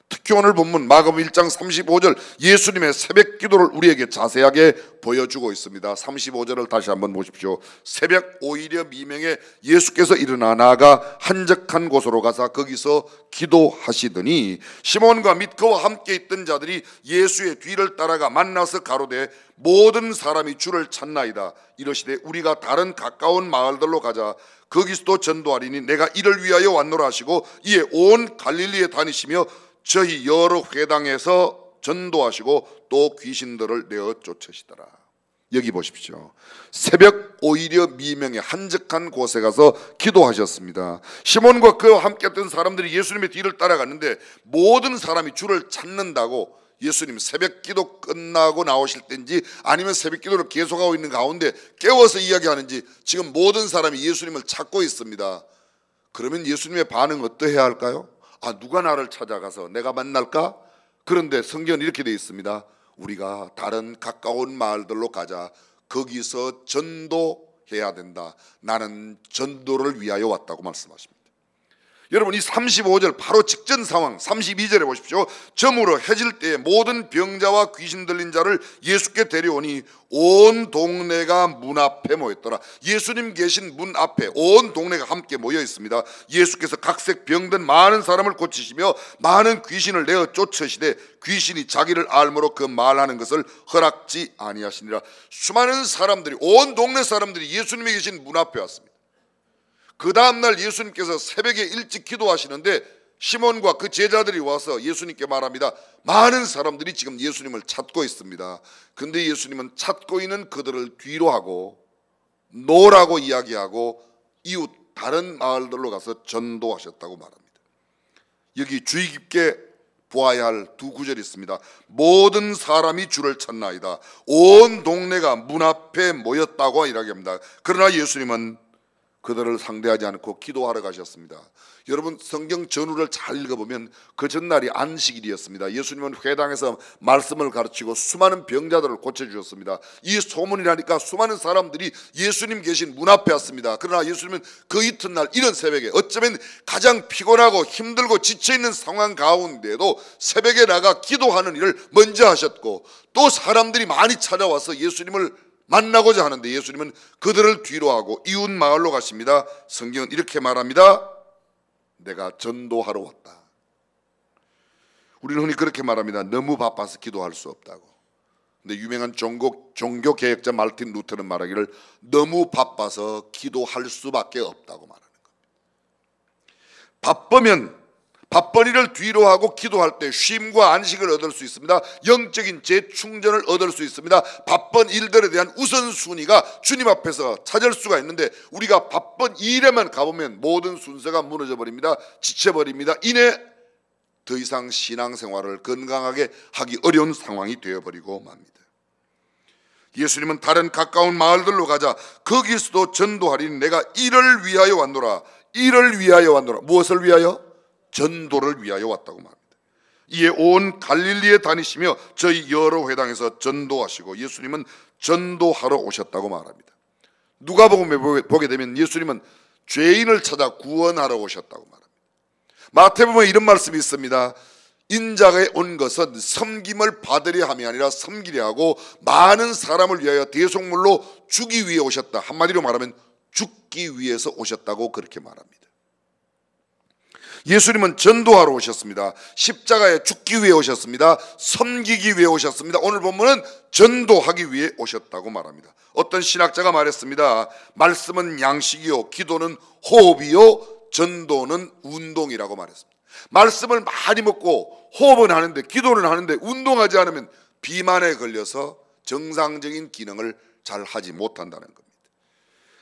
특히 오늘 본문 마가복음 1장 35절 예수님의 새벽 기도를 우리에게 자세하게 보여주고 있습니다. 35절을 다시 한번 보십시오. 새벽 오이려 미명에 예수께서 일어나 나아가 한적한 곳으로 가서 거기서 기도하시더니 시몬과 및 그와 함께 있던 자들이 예수의 뒤를 따라가 만나서 가로되 모든 사람이 주를 찾나이다. 이러시되 우리가 다른 가까운 마을들로 가자. 거기서도 전도하리니 내가 이를 위하여 왔노라 하시고 이에 온 갈릴리에 다니시며 저희 여러 회당에서 전도하시고 또 귀신들을 내어 쫓으시더라. 여기 보십시오. 새벽 오이려 미명의 한적한 곳에 가서 기도하셨습니다. 시몬과 그와 함께 했던 사람들이 예수님의 뒤를 따라갔는데 모든 사람이 주를 찾는다고 예수님 새벽 기도 끝나고 나오실 때인지 아니면 새벽 기도를 계속하고 있는 가운데 깨워서 이야기하는지 지금 모든 사람이 예수님을 찾고 있습니다. 그러면 예수님의 반응 어떠해야 할까요? 누가 나를 찾아가서 내가 만날까? 그런데 성경은 이렇게 되어 있습니다. 우리가 다른 가까운 마을들로 가자. 거기서 전도해야 된다. 나는 전도를 위하여 왔다고 말씀하십니다. 여러분 이 35절 바로 직전 상황 32절에 보십시오. 저물어 해질 때에 모든 병자와 귀신 들린 자를 예수께 데려오니 온 동네가 문 앞에 모였더라. 예수님 계신 문 앞에 온 동네가 함께 모여 있습니다. 예수께서 각색 병든 많은 사람을 고치시며 많은 귀신을 내어 쫓으시되 귀신이 자기를 알므로 그 말하는 것을 허락지 아니하시니라. 수많은 사람들이 온 동네 사람들이 예수님이 계신 문 앞에 왔습니다. 그 다음날 예수님께서 새벽에 일찍 기도하시는데 시몬과 그 제자들이 와서 예수님께 말합니다. 많은 사람들이 지금 예수님을 찾고 있습니다. 근데 예수님은 찾고 있는 그들을 뒤로 하고 노라고 이야기하고 이웃 다른 마을들로 가서 전도하셨다고 말합니다. 여기 주의 깊게 보아야 할 두 구절이 있습니다. 모든 사람이 주를 찾나이다. 온 동네가 문 앞에 모였다고 이야기합니다. 그러나 예수님은 그들을 상대하지 않고 기도하러 가셨습니다. 여러분 성경 전후를 잘 읽어보면 그 전날이 안식일이었습니다. 예수님은 회당에서 말씀을 가르치고 수많은 병자들을 고쳐주셨습니다. 이 소문이 나니까 수많은 사람들이 예수님 계신 문 앞에 왔습니다. 그러나 예수님은 그 이튿날 이른 새벽에 어쩌면 가장 피곤하고 힘들고 지쳐있는 상황 가운데도 새벽에 나가 기도하는 일을 먼저 하셨고 또 사람들이 많이 찾아와서 예수님을 만나고자 하는데 예수님은 그들을 뒤로 하고 이웃 마을로 가십니다. 성경은 이렇게 말합니다. 내가 전도하러 왔다. 우리는 흔히 그렇게 말합니다. 너무 바빠서 기도할 수 없다고. 근데 유명한 종교 개혁자 말틴 루터는 말하기를 너무 바빠서 기도할 수밖에 없다고 말하는 겁니다. 바쁜 일을 뒤로 하고 기도할 때 쉼과 안식을 얻을 수 있습니다. 영적인 재충전을 얻을 수 있습니다. 바쁜 일들에 대한 우선순위가 주님 앞에서 찾을 수가 있는데 우리가 바쁜 일에만 가보면 모든 순서가 무너져 버립니다. 지쳐버립니다. 이내 더 이상 신앙생활을 건강하게 하기 어려운 상황이 되어버리고 맙니다. 예수님은 다른 가까운 마을들로 가자. 거기서도 전도하리니 내가 이를 위하여 왔노라. 이를 위하여 왔노라. 무엇을 위하여? 전도를 위하여 왔다고 말합니다. 이에 온 갈릴리에 다니시며 저희 여러 회당에서 전도하시고 예수님은 전도하러 오셨다고 말합니다. 누가복음에 보게 되면 예수님은 죄인을 찾아 구원하러 오셨다고 말합니다. 마태복음에 이런 말씀이 있습니다. 인자가 온 것은 섬김을 받으려 함이 아니라 섬기려 하고 많은 사람을 위하여 대속물로 주기 위해 오셨다. 한마디로 말하면 죽기 위해서 오셨다고 그렇게 말합니다. 예수님은 전도하러 오셨습니다. 십자가에 죽기 위해 오셨습니다. 섬기기 위해 오셨습니다. 오늘 본문은 전도하기 위해 오셨다고 말합니다. 어떤 신학자가 말했습니다. 말씀은 양식이요 기도는 호흡이요 전도는 운동이라고 말했습니다. 말씀을 많이 먹고 호흡은 하는데 기도는 하는데 운동하지 않으면 비만에 걸려서 정상적인 기능을 잘 하지 못한다는 겁니다.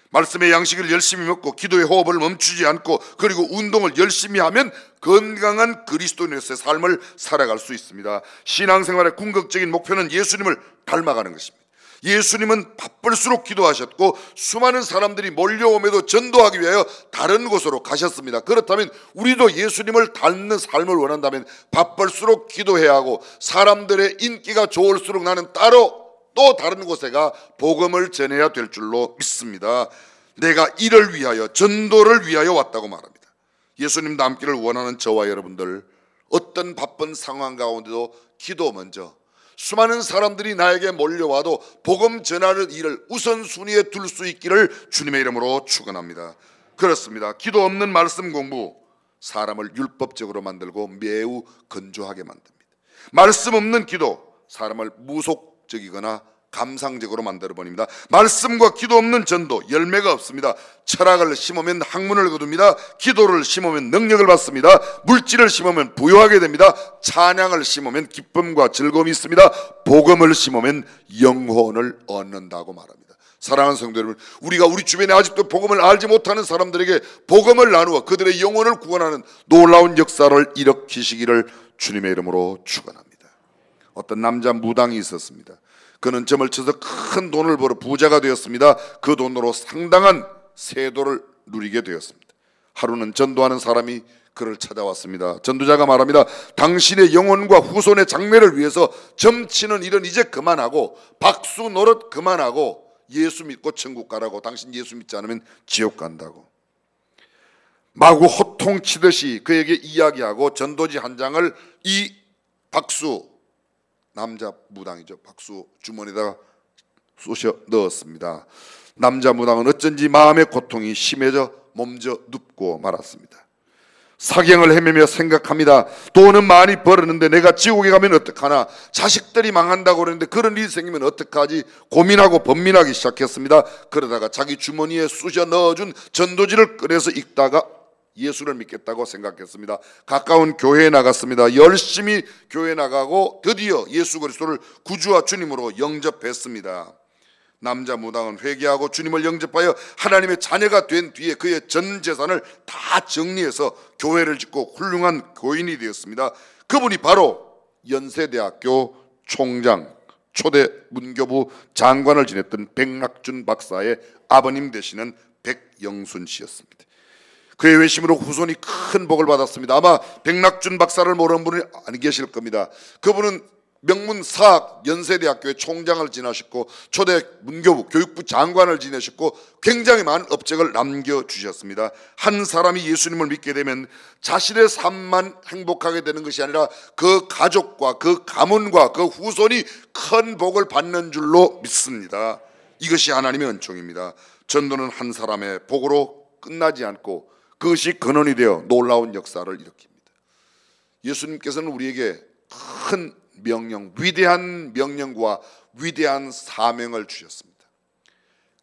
말씀의 양식을 열심히 먹고 기도의 호흡을 멈추지 않고 그리고 운동을 열심히 하면 건강한 그리스도인으로서의 삶을 살아갈 수 있습니다. 신앙생활의 궁극적인 목표는 예수님을 닮아가는 것입니다. 예수님은 바쁠수록 기도하셨고 수많은 사람들이 몰려옴에도 전도하기 위하여 다른 곳으로 가셨습니다. 그렇다면 우리도 예수님을 닮는 삶을 원한다면 바쁠수록 기도해야 하고 사람들의 인기가 좋을수록 나는 따로 또 다른 곳에 가 복음을 전해야 될 줄로 믿습니다. 내가 이를 위하여 전도를 위하여 왔다고 말합니다. 예수님 닮기를 원하는 저와 여러분들, 어떤 바쁜 상황 가운데도 기도 먼저, 수많은 사람들이 나에게 몰려와도 복음 전하는 일을 우선순위에 둘 수 있기를 주님의 이름으로 축원합니다. 그렇습니다. 기도 없는 말씀 공부 사람을 율법적으로 만들고 매우 건조하게 만듭니다. 말씀 없는 기도 사람을 무속적이거나 감상적으로 만들어버립니다. 말씀과 기도 없는 전도 열매가 없습니다. 철학을 심으면 학문을 거둡니다. 기도를 심으면 능력을 받습니다. 물질을 심으면 부유하게 됩니다. 찬양을 심으면 기쁨과 즐거움이 있습니다. 복음을 심으면 영혼을 얻는다고 말합니다. 사랑하는 성도 여러분, 우리가 우리 주변에 아직도 복음을 알지 못하는 사람들에게 복음을 나누어 그들의 영혼을 구원하는 놀라운 역사를 일으키시기를 주님의 이름으로 축원합니다. 어떤 남자 무당이 있었습니다. 그는 점을 쳐서 큰 돈을 벌어 부자가 되었습니다. 그 돈으로 상당한 세도를 누리게 되었습니다. 하루는 전도하는 사람이 그를 찾아왔습니다. 전도자가 말합니다. 당신의 영혼과 후손의 장래를 위해서 점치는 일은 이제 그만하고 박수 노릇 그만하고 예수 믿고 천국 가라고. 당신 예수 믿지 않으면 지옥 간다고. 마구 호통치듯이 그에게 이야기하고 전도지 한 장을 이 박수, 남자 무당이죠, 박수 주머니에다가 쑤셔 넣었습니다. 남자 무당은 어쩐지 마음의 고통이 심해져 몸져 눕고 말았습니다. 사경을 헤매며 생각합니다. 돈은 많이 벌었는데 내가 지옥에 가면 어떡하나, 자식들이 망한다고 그러는데 그런 일이 생기면 어떡하지 고민하고 번민하기 시작했습니다. 그러다가 자기 주머니에 쑤셔 넣어준 전도지를 꺼내서 읽다가 예수를 믿겠다고 생각했습니다. 가까운 교회에 나갔습니다. 열심히 교회에 나가고 드디어 예수 그리스도를 구주와 주님으로 영접했습니다. 남자 무당은 회개하고 주님을 영접하여 하나님의 자녀가 된 뒤에 그의 전 재산을 다 정리해서 교회를 짓고 훌륭한 교인이 되었습니다. 그분이 바로 연세대학교 총장, 초대 문교부 장관을 지냈던 백낙준 박사의 아버님 되시는 백영순 씨였습니다. 그의 외심으로 후손이 큰 복을 받았습니다. 아마 백낙준 박사를 모르는 분이 안 계실 겁니다. 그분은 명문사학 연세대학교의 총장을 지내셨고 초대 문교부 교육부 장관을 지내셨고 굉장히 많은 업적을 남겨주셨습니다. 한 사람이 예수님을 믿게 되면 자신의 삶만 행복하게 되는 것이 아니라 그 가족과 그 가문과 그 후손이 큰 복을 받는 줄로 믿습니다. 이것이 하나님의 은총입니다. 전도는 한 사람의 복으로 끝나지 않고 그것이 근원이 되어 놀라운 역사를 일으킵니다. 예수님께서는 우리에게 큰 명령, 위대한 명령과 위대한 사명을 주셨습니다.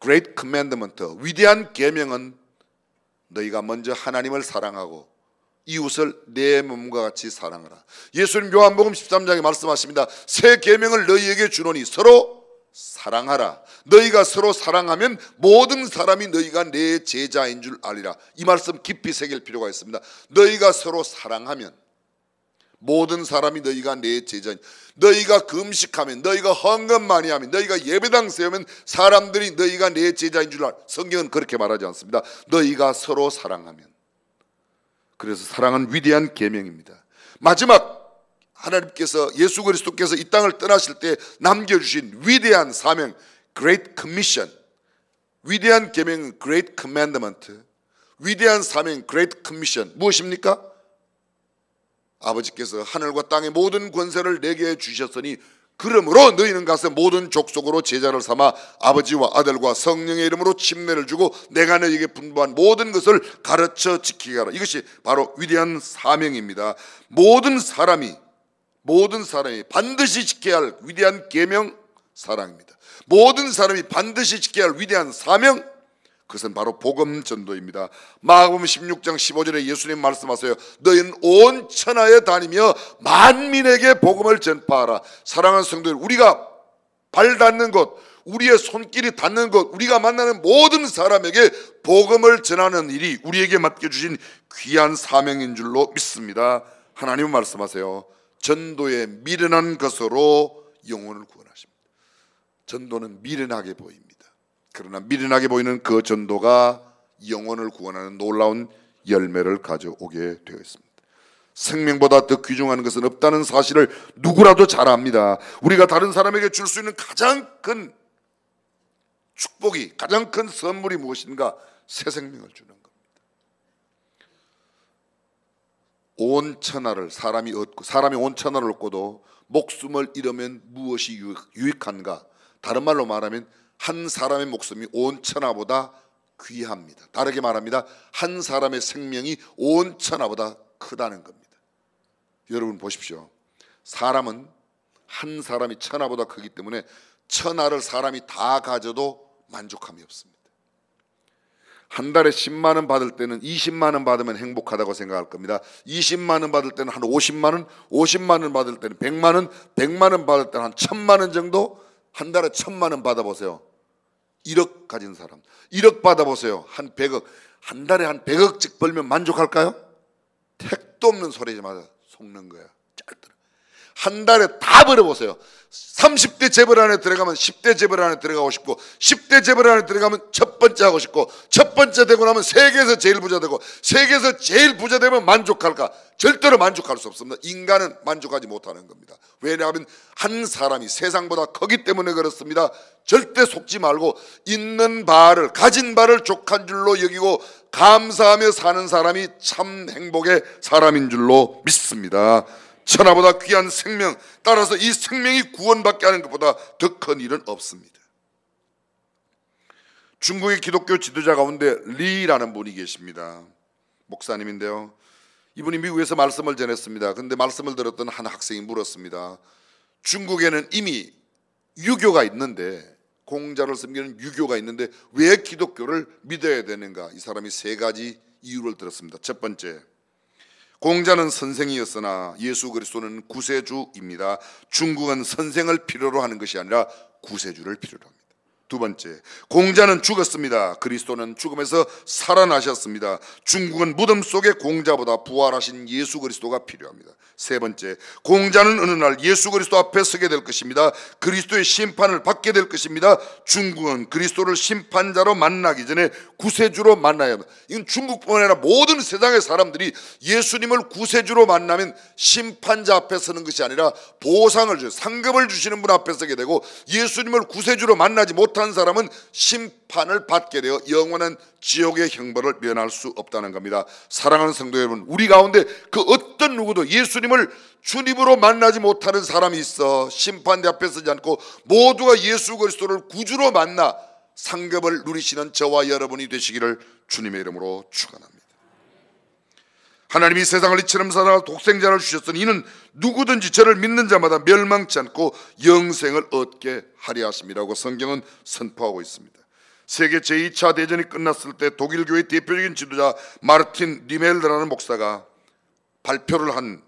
Great Commandment, 위대한 계명은 너희가 먼저 하나님을 사랑하고 이웃을 내 몸과 같이 사랑하라. 예수님 요한복음 13장에 말씀하십니다. 새 계명을 너희에게 주노니 서로 사랑하라. 너희가 서로 사랑하면 모든 사람이 너희가 내 제자인 줄 알리라. 이 말씀 깊이 새길 필요가 있습니다. 너희가 서로 사랑하면 모든 사람이 너희가 내 제자인, 너희가 금식하면, 너희가 헌금 많이 하면, 너희가 예배당 세우면 사람들이 너희가 내 제자인 줄 알아. 성경은 그렇게 말하지 않습니다. 너희가 서로 사랑하면. 그래서 사랑은 위대한 계명입니다. 마지막 하나님께서 예수 그리스도께서 이 땅을 떠나실 때 남겨주신 위대한 사명, Great Commission, 위대한 계명, Great Commandment, 위대한 사명, Great Commission 무엇입니까? 아버지께서 하늘과 땅의 모든 권세를 내게 주셨으니 그러므로 너희는 가서 모든 족속으로 제자를 삼아 아버지와 아들과 성령의 이름으로 침례를 주고 내가 너희에게 분부한 모든 것을 가르쳐 지키게 하라. 이것이 바로 위대한 사명입니다. 모든 사람이 반드시 지켜야 할 위대한 계명, 사랑입니다. 모든 사람이 반드시 지켜야 할 위대한 사명, 그것은 바로 복음 전도입니다. 마가복음 16장 15절에 예수님 말씀하세요. 너희는 온 천하에 다니며 만민에게 복음을 전파하라. 사랑하는 성도들, 우리가 발 닿는 곳, 우리의 손길이 닿는 곳, 우리가 만나는 모든 사람에게 복음을 전하는 일이 우리에게 맡겨주신 귀한 사명인 줄로 믿습니다. 하나님은 말씀하세요. 전도에 미련한 것으로 영혼을 구원하십니다. 전도는 미련하게 보입니다. 그러나 미련하게 보이는 그 전도가 영혼을 구원하는 놀라운 열매를 가져오게 되어 있습니다. 생명보다 더 귀중한 것은 없다는 사실을 누구라도 잘 압니다. 우리가 다른 사람에게 줄 수 있는 가장 큰 축복이, 가장 큰 선물이 무엇인가? 새 생명을 주는 겁니다. 온 천하를 사람이 얻고, 사람이 온 천하를 얻고도 목숨을 잃으면 무엇이 유익한가? 다른 말로 말하면 한 사람의 목숨이 온 천하보다 귀합니다. 다르게 말합니다. 한 사람의 생명이 온 천하보다 크다는 겁니다. 여러분 보십시오. 사람은 한 사람이 천하보다 크기 때문에 천하를 사람이 다 가져도 만족함이 없습니다. 한 달에 10만 원 받을 때는 20만 원 받으면 행복하다고 생각할 겁니다. 20만 원 받을 때는 한 50만 원, 50만 원 받을 때는 100만 원, 100만 원 받을 때는 한 1000만 원 정도, 한 달에 1000만 원 받아보세요. 1억 가진 사람, 1억 받아보세요. 한 100억, 한 달에 한 100억씩 벌면 만족할까요? 택도 없는 소리지마다 속는 거야. 짧더라. 한 달에 다 벌어보세요. 30대 재벌 안에 들어가면 10대 재벌 안에 들어가고 싶고, 10대 재벌 안에 들어가면 첫 번째 하고 싶고, 첫 번째 되고 나면 세계에서 제일 부자 되고, 세계에서 제일 부자 되면 만족할까? 절대로 만족할 수 없습니다. 인간은 만족하지 못하는 겁니다. 왜냐하면 한 사람이 세상보다 크기 때문에 그렇습니다. 절대 속지 말고 있는 바를, 가진 바를 족한 줄로 여기고 감사하며 사는 사람이 참 행복의 사람인 줄로 믿습니다. 천하보다 귀한 생명, 따라서 이 생명이 구원받게 하는 것보다 더 큰 일은 없습니다. 중국의 기독교 지도자 가운데 리라는 분이 계십니다. 목사님인데요, 이분이 미국에서 말씀을 전했습니다. 그런데 말씀을 들었던 한 학생이 물었습니다. 중국에는 이미 유교가 있는데, 공자를 섬기는 유교가 있는데 왜 기독교를 믿어야 되는가? 이 사람이 세 가지 이유를 들었습니다. 첫 번째, 공자는 선생이었으나 예수 그리스도는 구세주입니다. 중국은 선생을 필요로 하는 것이 아니라 구세주를 필요로 합니다. 두 번째, 공자는 죽었습니다. 그리스도는 죽음에서 살아나셨습니다. 중국은 무덤 속에 공자보다 부활하신 예수 그리스도가 필요합니다. 세 번째, 공자는 어느 날 예수 그리스도 앞에 서게 될 것입니다. 그리스도의 심판을 받게 될 것입니다. 중국은 그리스도를 심판자로 만나기 전에 구세주로 만나야 합니다. 이건 중국뿐만 아니라 모든 세상의 사람들이 예수님을 구세주로 만나면 심판자 앞에 서는 것이 아니라 보상을 주시는, 상급을 주시는 분 앞에 서게 되고, 예수님을 구세주로 만나지 못한 사람은 심판을 받게 되어 영원한 지옥의 형벌을 면할 수 없다는 겁니다. 사랑하는 성도 여러분, 우리 가운데 그 어떤 누구도 예수님을 주님으로 만나지 못하는 사람이 있어 심판대 앞에 서지 않고 모두가 예수 그리스도를 구주로 만나 상급을 누리시는 저와 여러분이 되시기를 주님의 이름으로 축원합니다. 하나님이 세상을 이처럼 사랑하사 독생자를 주셨으니 이는 누구든지 저를 믿는 자마다 멸망치 않고 영생을 얻게 하려 하심이라고 성경은 선포하고 있습니다. 세계 제2차 대전이 끝났을 때 독일 교회 대표적인 지도자 마르틴 니멜르라는 목사가 발표를 한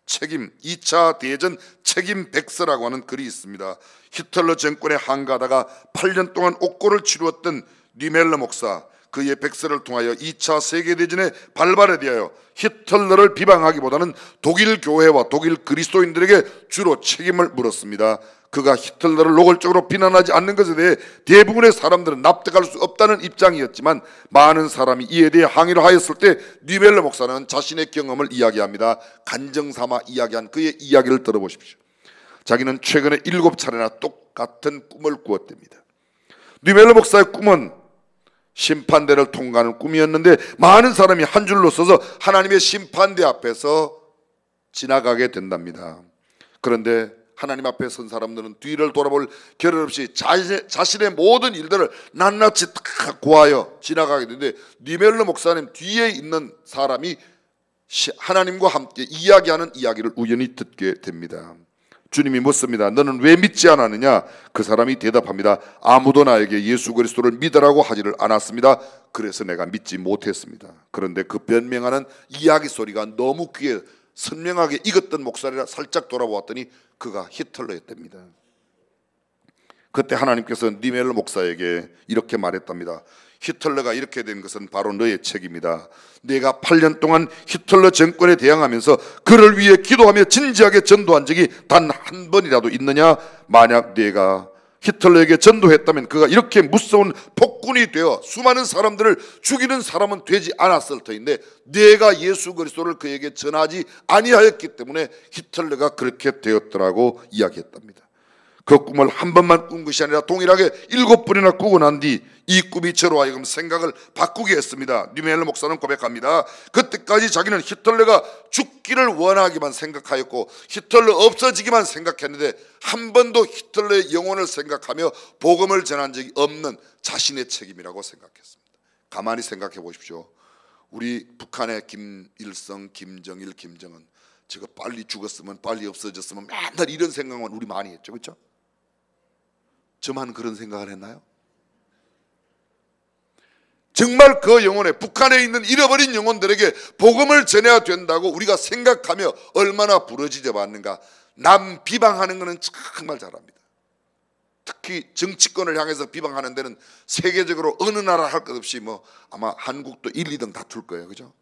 책임, 2차 대전 책임 백서라고 하는 글이 있습니다. 히틀러 정권에 항거하다가 8년 동안 옥고를 치루었던 니멜르 목사, 그의 백서를 통하여 2차 세계대전의 발발에 대하여 히틀러를 비방하기보다는 독일 교회와 독일 그리스도인들에게 주로 책임을 물었습니다. 그가 히틀러를 노골적으로 비난하지 않는 것에 대해 대부분의 사람들은 납득할 수 없다는 입장이었지만, 많은 사람이 이에 대해 항의를 하였을 때 니멜르 목사는 자신의 경험을 이야기합니다. 간증삼아 이야기한 그의 이야기를 들어보십시오. 자기는 최근에 7차례나 똑같은 꿈을 꾸었답니다. 니멜르 목사의 꿈은 심판대를 통과하는 꿈이었는데, 많은 사람이 한 줄로 서서 하나님의 심판대 앞에서 지나가게 된답니다. 그런데 하나님 앞에 선 사람들은 뒤를 돌아볼 겨를 없이 자신의 모든 일들을 낱낱이 다 고하여 지나가게 되는데, 니멜르 목사님 뒤에 있는 사람이 하나님과 함께 이야기하는 이야기를 우연히 듣게 됩니다. 주님이 묻습니다. 너는 왜 믿지 않았느냐? 그 사람이 대답합니다. 아무도 나에게 예수 그리스도를 믿으라고 하지를 않았습니다. 그래서 내가 믿지 못했습니다. 그런데 그 변명하는 이야기 소리가 너무 귀에 선명하게 익었던 목소리라 살짝 돌아보았더니 그가 히틀러였답니다. 그때 하나님께서 니멜르 목사에게 이렇게 말했답니다. 히틀러가 이렇게 된 것은 바로 너의 책임이다. 내가 8년 동안 히틀러 정권에 대항하면서 그를 위해 기도하며 진지하게 전도한 적이 단 한 번이라도 있느냐? 만약 내가 히틀러에게 전도했다면 그가 이렇게 무서운 폭군이 되어 수많은 사람들을 죽이는 사람은 되지 않았을 터인데 내가 예수 그리스도를 그에게 전하지 아니하였기 때문에 히틀러가 그렇게 되었더라고 이야기했답니다. 그 꿈을 한 번만 꾼 것이 아니라 동일하게 7번이나 꾸고 난 뒤 이 꿈이 저로 하여금 생각을 바꾸게 했습니다. 뉴멜 목사는 고백합니다. 그때까지 자기는 히틀러가 죽기를 원하기만 생각하였고 히틀러 없어지기만 생각했는데 한 번도 히틀러의 영혼을 생각하며 복음을 전한 적이 없는 자신의 책임이라고 생각했습니다. 가만히 생각해 보십시오. 우리 북한의 김일성, 김정일, 김정은 저거 빨리 죽었으면 빨리 없어졌으면 맨날 이런 생각만 우리 많이 했죠. 그렇죠? 저만 그런 생각을 했나요? 정말 그 영혼에 북한에 있는 잃어버린 영혼들에게 복음을 전해야 된다고 우리가 생각하며 얼마나 부러지져 봤는가. 남 비방하는 것은 정말 잘합니다. 특히 정치권을 향해서 비방하는 데는 세계적으로 어느 나라 할 것 없이 뭐 아마 한국도 1, 2등 다툴 거예요. 그죠?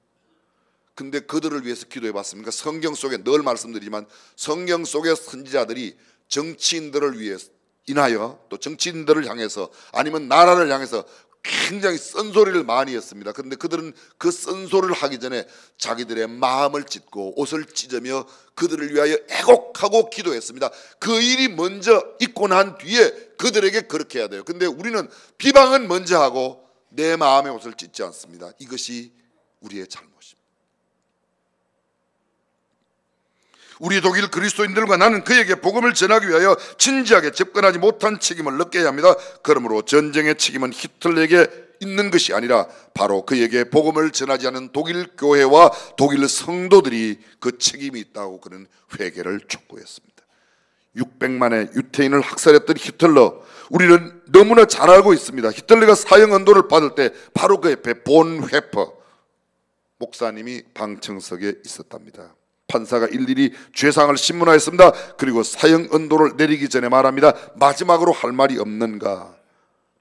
근데 그들을 위해서 기도해 봤습니까? 성경 속에 늘 말씀드리지만 성경 속의 선지자들이 정치인들을 위해서 인하여 또 정치인들을 향해서 아니면 나라를 향해서 굉장히 쓴소리를 많이 했습니다. 그런데 그들은 그 쓴소리를 하기 전에 자기들의 마음을 찢고 옷을 찢으며 그들을 위하여 애곡하고 기도했습니다. 그 일이 먼저 있고 난 뒤에 그들에게 그렇게 해야 돼요. 근데 우리는 비방은 먼저 하고 내 마음의 옷을 찢지 않습니다. 이것이 우리의 잘못입니다. 우리 독일 그리스도인들과 나는 그에게 복음을 전하기 위하여 진지하게 접근하지 못한 책임을 느껴야 합니다. 그러므로 전쟁의 책임은 히틀러에게 있는 것이 아니라 바로 그에게 복음을 전하지 않은 독일 교회와 독일 성도들이 그 책임이 있다고 그는 회개를 촉구했습니다. 600만의 유태인을 학살했던 히틀러, 우리는 너무나 잘 알고 있습니다. 히틀러가 사형 언도를 받을 때 바로 그 옆에 본 회퍼 목사님이 방청석에 있었답니다. 판사가 일일이 죄상을 신문하였습니다. 그리고 사형 언도를 내리기 전에 말합니다. 마지막으로 할 말이 없는가?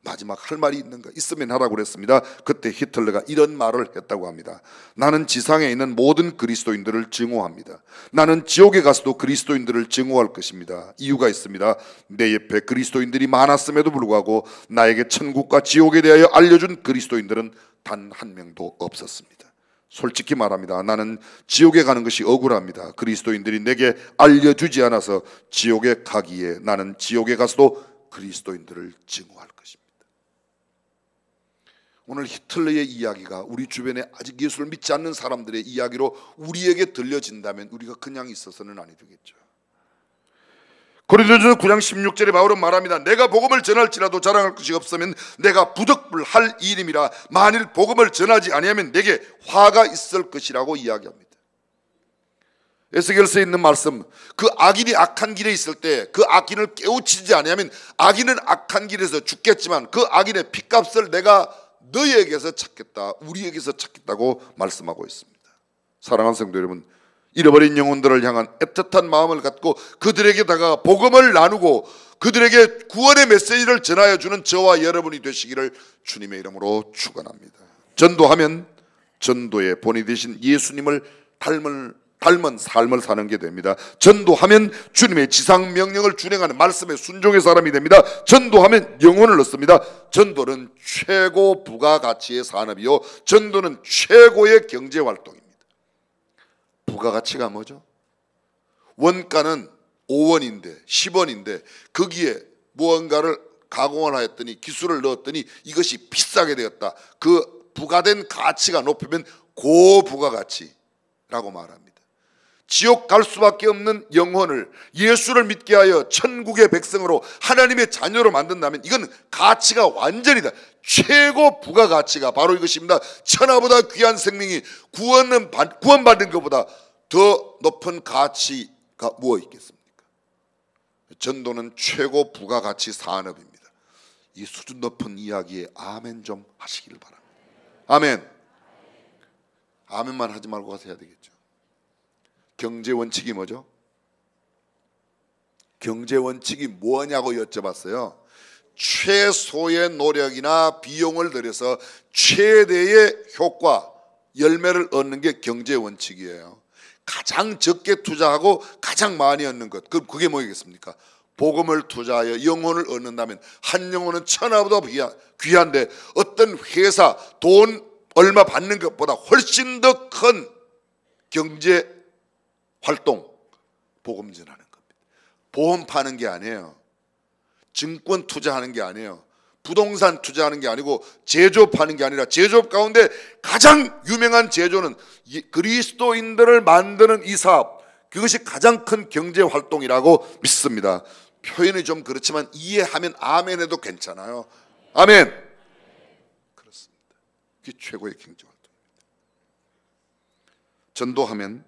마지막 할 말이 있는가? 있으면 하라고 그랬습니다. 그때 히틀러가 이런 말을 했다고 합니다. 나는 지상에 있는 모든 그리스도인들을 증오합니다. 나는 지옥에 가서도 그리스도인들을 증오할 것입니다. 이유가 있습니다. 내 옆에 그리스도인들이 많았음에도 불구하고 나에게 천국과 지옥에 대하여 알려준 그리스도인들은 단 한 명도 없었습니다. 솔직히 말합니다. 나는 지옥에 가는 것이 억울합니다. 그리스도인들이 내게 알려주지 않아서 지옥에 가기에 나는 지옥에 가서도 그리스도인들을 증오할 것입니다. 오늘 히틀러의 이야기가 우리 주변에 아직 예수를 믿지 않는 사람들의 이야기로 우리에게 들려진다면 우리가 그냥 있어서는 아니 되겠죠. 고린도전서 9장 16절에 바울은 말합니다. 내가 복음을 전할지라도 자랑할 것이 없으면 내가 부득불할 일임이라. 만일 복음을 전하지 아니하면 내게 화가 있을 것이라고 이야기합니다. 에스겔서에 있는 말씀, 그 악인이 악한 길에 있을 때 그 악인을 깨우치지 아니하면 악인은 악한 길에서 죽겠지만 그 악인의 핏값을 내가 너희에게서 찾겠다, 우리에게서 찾겠다고 말씀하고 있습니다. 사랑하는 성도 여러분, 잃어버린 영혼들을 향한 애틋한 마음을 갖고 그들에게다가 복음을 나누고 그들에게 구원의 메시지를 전하여 주는 저와 여러분이 되시기를 주님의 이름으로 축원합니다. 전도하면 전도의 본이 되신 예수님을 닮은 삶을 사는 게 됩니다. 전도하면 주님의 지상 명령을 준행하는 말씀의 순종의 사람이 됩니다. 전도하면 영혼을 얻습니다. 전도는 최고 부가가치의 산업이요, 전도는 최고의 경제활동입니다. 부가가치가 뭐죠? 원가는 5원인데 10원인데 거기에 무언가를 가공을 하였더니 기술을 넣었더니 이것이 비싸게 되었다. 그 부가된 가치가 높으면 고부가가치라고 말합니다. 지옥 갈 수밖에 없는 영혼을 예수를 믿게 하여 천국의 백성으로 하나님의 자녀로 만든다면 이건 가치가 완전히다. 최고 부가가치가 바로 이것입니다. 천하보다 귀한 생명이 구원받는 것보다 더 높은 가치가 무엇 있겠습니까? 전도는 최고 부가가치 산업입니다. 이 수준 높은 이야기에 아멘 좀 하시기를 바랍니다. 아멘. 아멘만 하지 말고 가서 해야 되겠죠. 경제 원칙이 뭐죠? 경제 원칙이 뭐냐고 여쭤봤어요. 최소의 노력이나 비용을 들여서 최대의 효과, 열매를 얻는 게 경제 원칙이에요. 가장 적게 투자하고 가장 많이 얻는 것, 그럼 그게 뭐겠습니까? 복음을 투자하여 영혼을 얻는다면 한 영혼은 천하보다 귀한데 어떤 회사 돈 얼마 받는 것보다 훨씬 더 큰 경제 활동, 복음 전하는 겁니다. 보험 파는 게 아니에요. 증권 투자하는 게 아니에요. 부동산 투자하는 게 아니고 제조업하는 게 아니라 제조업 가운데 가장 유명한 제조는 그리스도인들을 만드는 이 사업, 그것이 가장 큰 경제 활동이라고 믿습니다. 표현이 좀 그렇지만 이해하면 아멘 해도 괜찮아요. 아멘. 그렇습니다. 그게 최고의 경제 활동입니다. 전도하면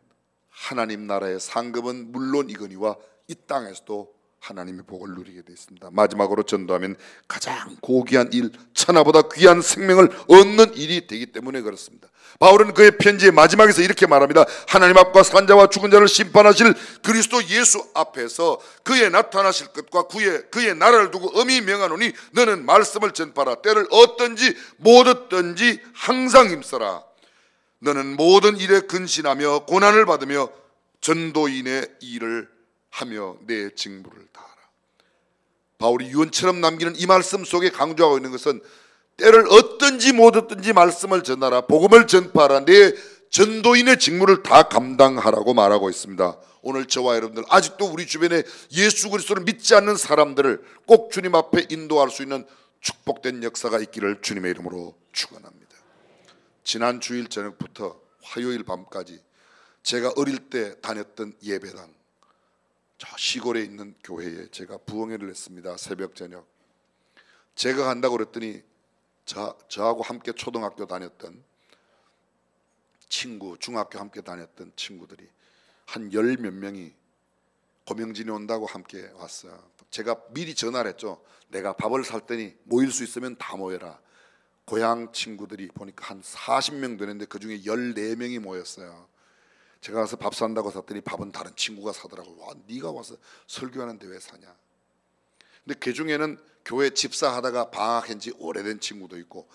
하나님 나라의 상급은 물론 이거니와 이 땅에서도 하나님의 복을 누리게 되어 있습니다. 마지막으로 전도하면 가장 고귀한 일, 천하보다 귀한 생명을 얻는 일이 되기 때문에 그렇습니다. 바울은 그의 편지의 마지막에서 이렇게 말합니다. 하나님 앞과 산자와 죽은 자를 심판하실 그리스도 예수 앞에서 그의 나타나실 것과 그의 나라를 두고 엄히 명하노니 너는 말씀을 전파라. 때를 얻든지 못 얻든지 항상 힘써라. 너는 모든 일에 근신하며 고난을 받으며 전도인의 일을 하며 내 직무를 다하라. 바울이 유언처럼 남기는 이 말씀 속에 강조하고 있는 것은 때를 얻든지 못 얻든지 말씀을 전하라, 복음을 전파하라, 내 전도인의 직무를 다 감당하라고 말하고 있습니다. 오늘 저와 여러분들 아직도 우리 주변에 예수 그리스도를 믿지 않는 사람들을 꼭 주님 앞에 인도할 수 있는 축복된 역사가 있기를 주님의 이름으로 축원합니다. 지난 주일 저녁부터 화요일 밤까지 제가 어릴 때 다녔던 예배당, 저 시골에 있는 교회에 제가 부흥회를 했습니다. 새벽 저녁. 제가 간다고 그랬더니 저하고 함께 초등학교 다녔던 친구, 중학교 함께 다녔던 친구들이 한 10몇 명이 고명진에 온다고 함께 왔어요. 제가 미리 전화를 했죠. 내가 밥을 살 테니 모일 수 있으면 다 모여라. 고향 친구들이 보니까 한 40명 되는데 그중에 14명이 모였어요. 제가 가서 밥 산다고 샀더니 밥은 다른 친구가 사더라고요. 와, 네가 와서 설교하는데 왜 사냐. 근데 그 중에는 교회 집사하다가 방학한 지 오래된 친구도 있고,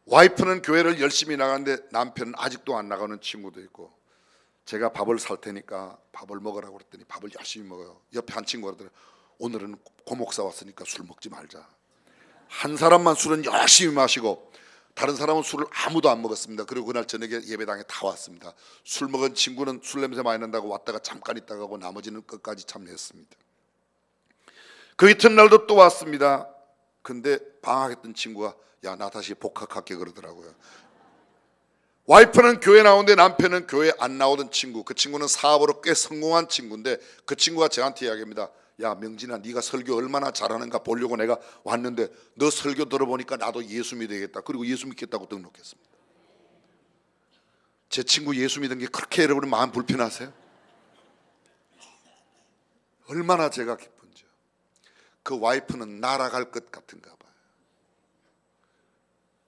와이프는 교회를 열심히 나가는데 남편은 아직도 안 나가는 친구도 있고, 제가 밥을 살 테니까 밥을 먹으라고 그랬더니 밥을 열심히 먹어요. 옆에 한 친구가 그러더라고요. 오늘은 고목사 왔으니까 술 먹지 말자. 한 사람만 술은 열심히 마시고 다른 사람은 술을 아무도 안 먹었습니다. 그리고 그날 저녁에 예배당에 다 왔습니다. 술 먹은 친구는 술 냄새 많이 난다고 왔다가 잠깐 있다가 가고 나머지는 끝까지 참여했습니다. 그 이튿날도 또 왔습니다. 근데 방학했던 친구가 야, 나 다시 복학할게 그러더라고요. 와이프는 교회 나오는데 남편은 교회 안 나오던 친구, 그 친구는 사업으로 꽤 성공한 친구인데 그 친구가 저한테 이야기합니다. 야, 명진아, 네가 설교 얼마나 잘하는가 보려고 내가 왔는데 너 설교 들어보니까 나도 예수 믿어야겠다. 그리고 예수 믿겠다고 등록했습니다. 제 친구 예수 믿은 게 그렇게 여러분 마음 불편하세요? 얼마나 제가 기쁜지요. 그 와이프는 날아갈 것 같은가 봐요.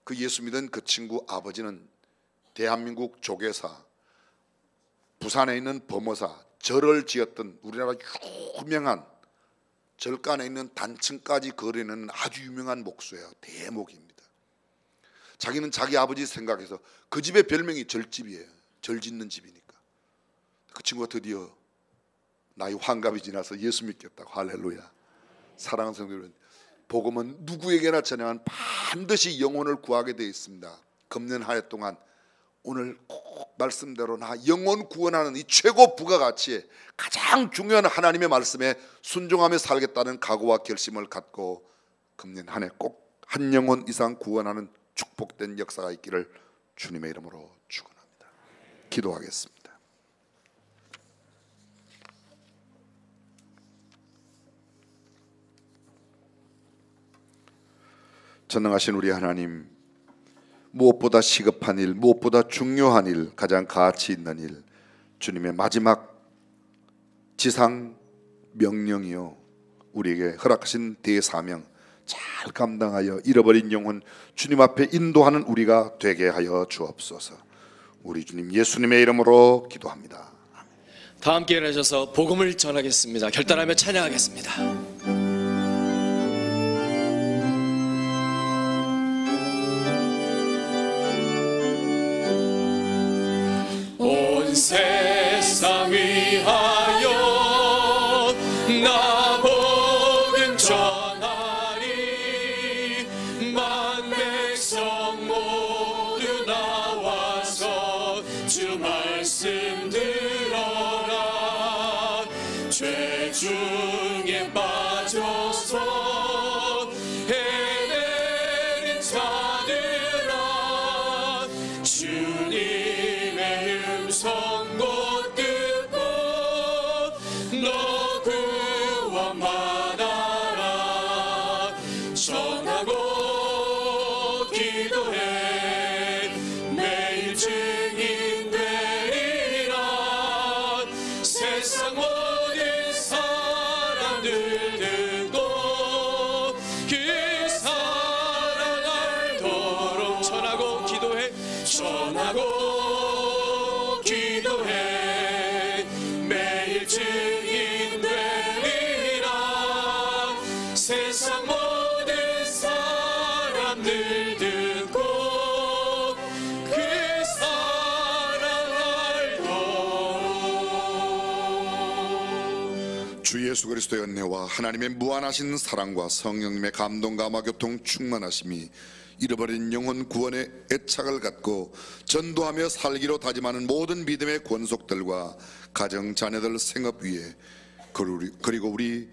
그 예수 믿은 그 친구 아버지는 대한민국 조계사, 부산에 있는 범어사, 절을 지었던 우리나라 유명한 절간에 있는 단층까지 거리는 아주 유명한 목수예요. 대목입니다. 자기는 자기 아버지 생각해서 그 집의 별명이 절집이에요. 절 짓는 집이니까. 그 친구가 드디어 나이 환갑이 지나서 예수 믿겠다고. 할렐루야. 사랑하는 성도 여러분, 복음은 누구에게나 전하면 반드시 영혼을 구하게 되어 있습니다. 금년 한 해 동안 오늘 꼭 말씀대로 나 영혼 구원하는 이 최고 부가가치에 가장 중요한 하나님의 말씀에 순종하며 살겠다는 각오와 결심을 갖고 금년 한 해 꼭 한 영혼 이상 구원하는 축복된 역사가 있기를 주님의 이름으로 축원합니다. 기도하겠습니다. 전능하신 우리 하나님, 무엇보다 시급한 일, 무엇보다 중요한 일, 가장 가치 있는 일, 주님의 마지막 지상 명령이요, 우리에게 허락하신 대사명 잘 감당하여 잃어버린 영혼 주님 앞에 인도하는 우리가 되게 하여 주옵소서. 우리 주님 예수님의 이름으로 기도합니다. 다 함께 일어나셔서 복음을 전하겠습니다. 결단하며 찬양하겠습니다. 온 세상 위하여 나 중에 빠져서 헤매는 자들아 주님의 음성 곧 듣고 너 구원 받아라. 전하고 기도해 매일 증인 되리라. 세상 모든 사람들 듣고 그 사랑 알도록 전하고 기도해 전하고 기도해 매일 증인 되리라. 세상 모든 사람들 듣고 그 사랑 알도록. 주 예수 그리스도의 은혜와 하나님의 무한하신 사랑과 성령님의 감동과 감화 교통 충만하심이 잃어버린 영혼 구원의 애착을 갖고 전도하며 살기로 다짐하는 모든 믿음의 권속들과 가정 자녀들 생업 위에 그리고 우리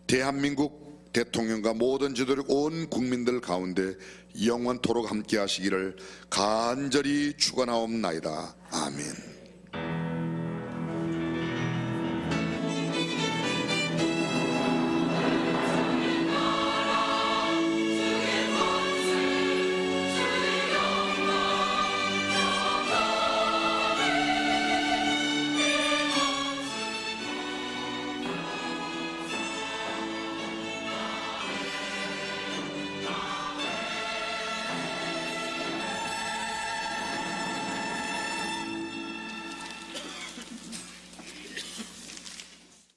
대한민국 대통령과 모든 지도력 온 국민들 가운데 영원토록 함께 하시기를 간절히 축원하옵나이다. 아멘.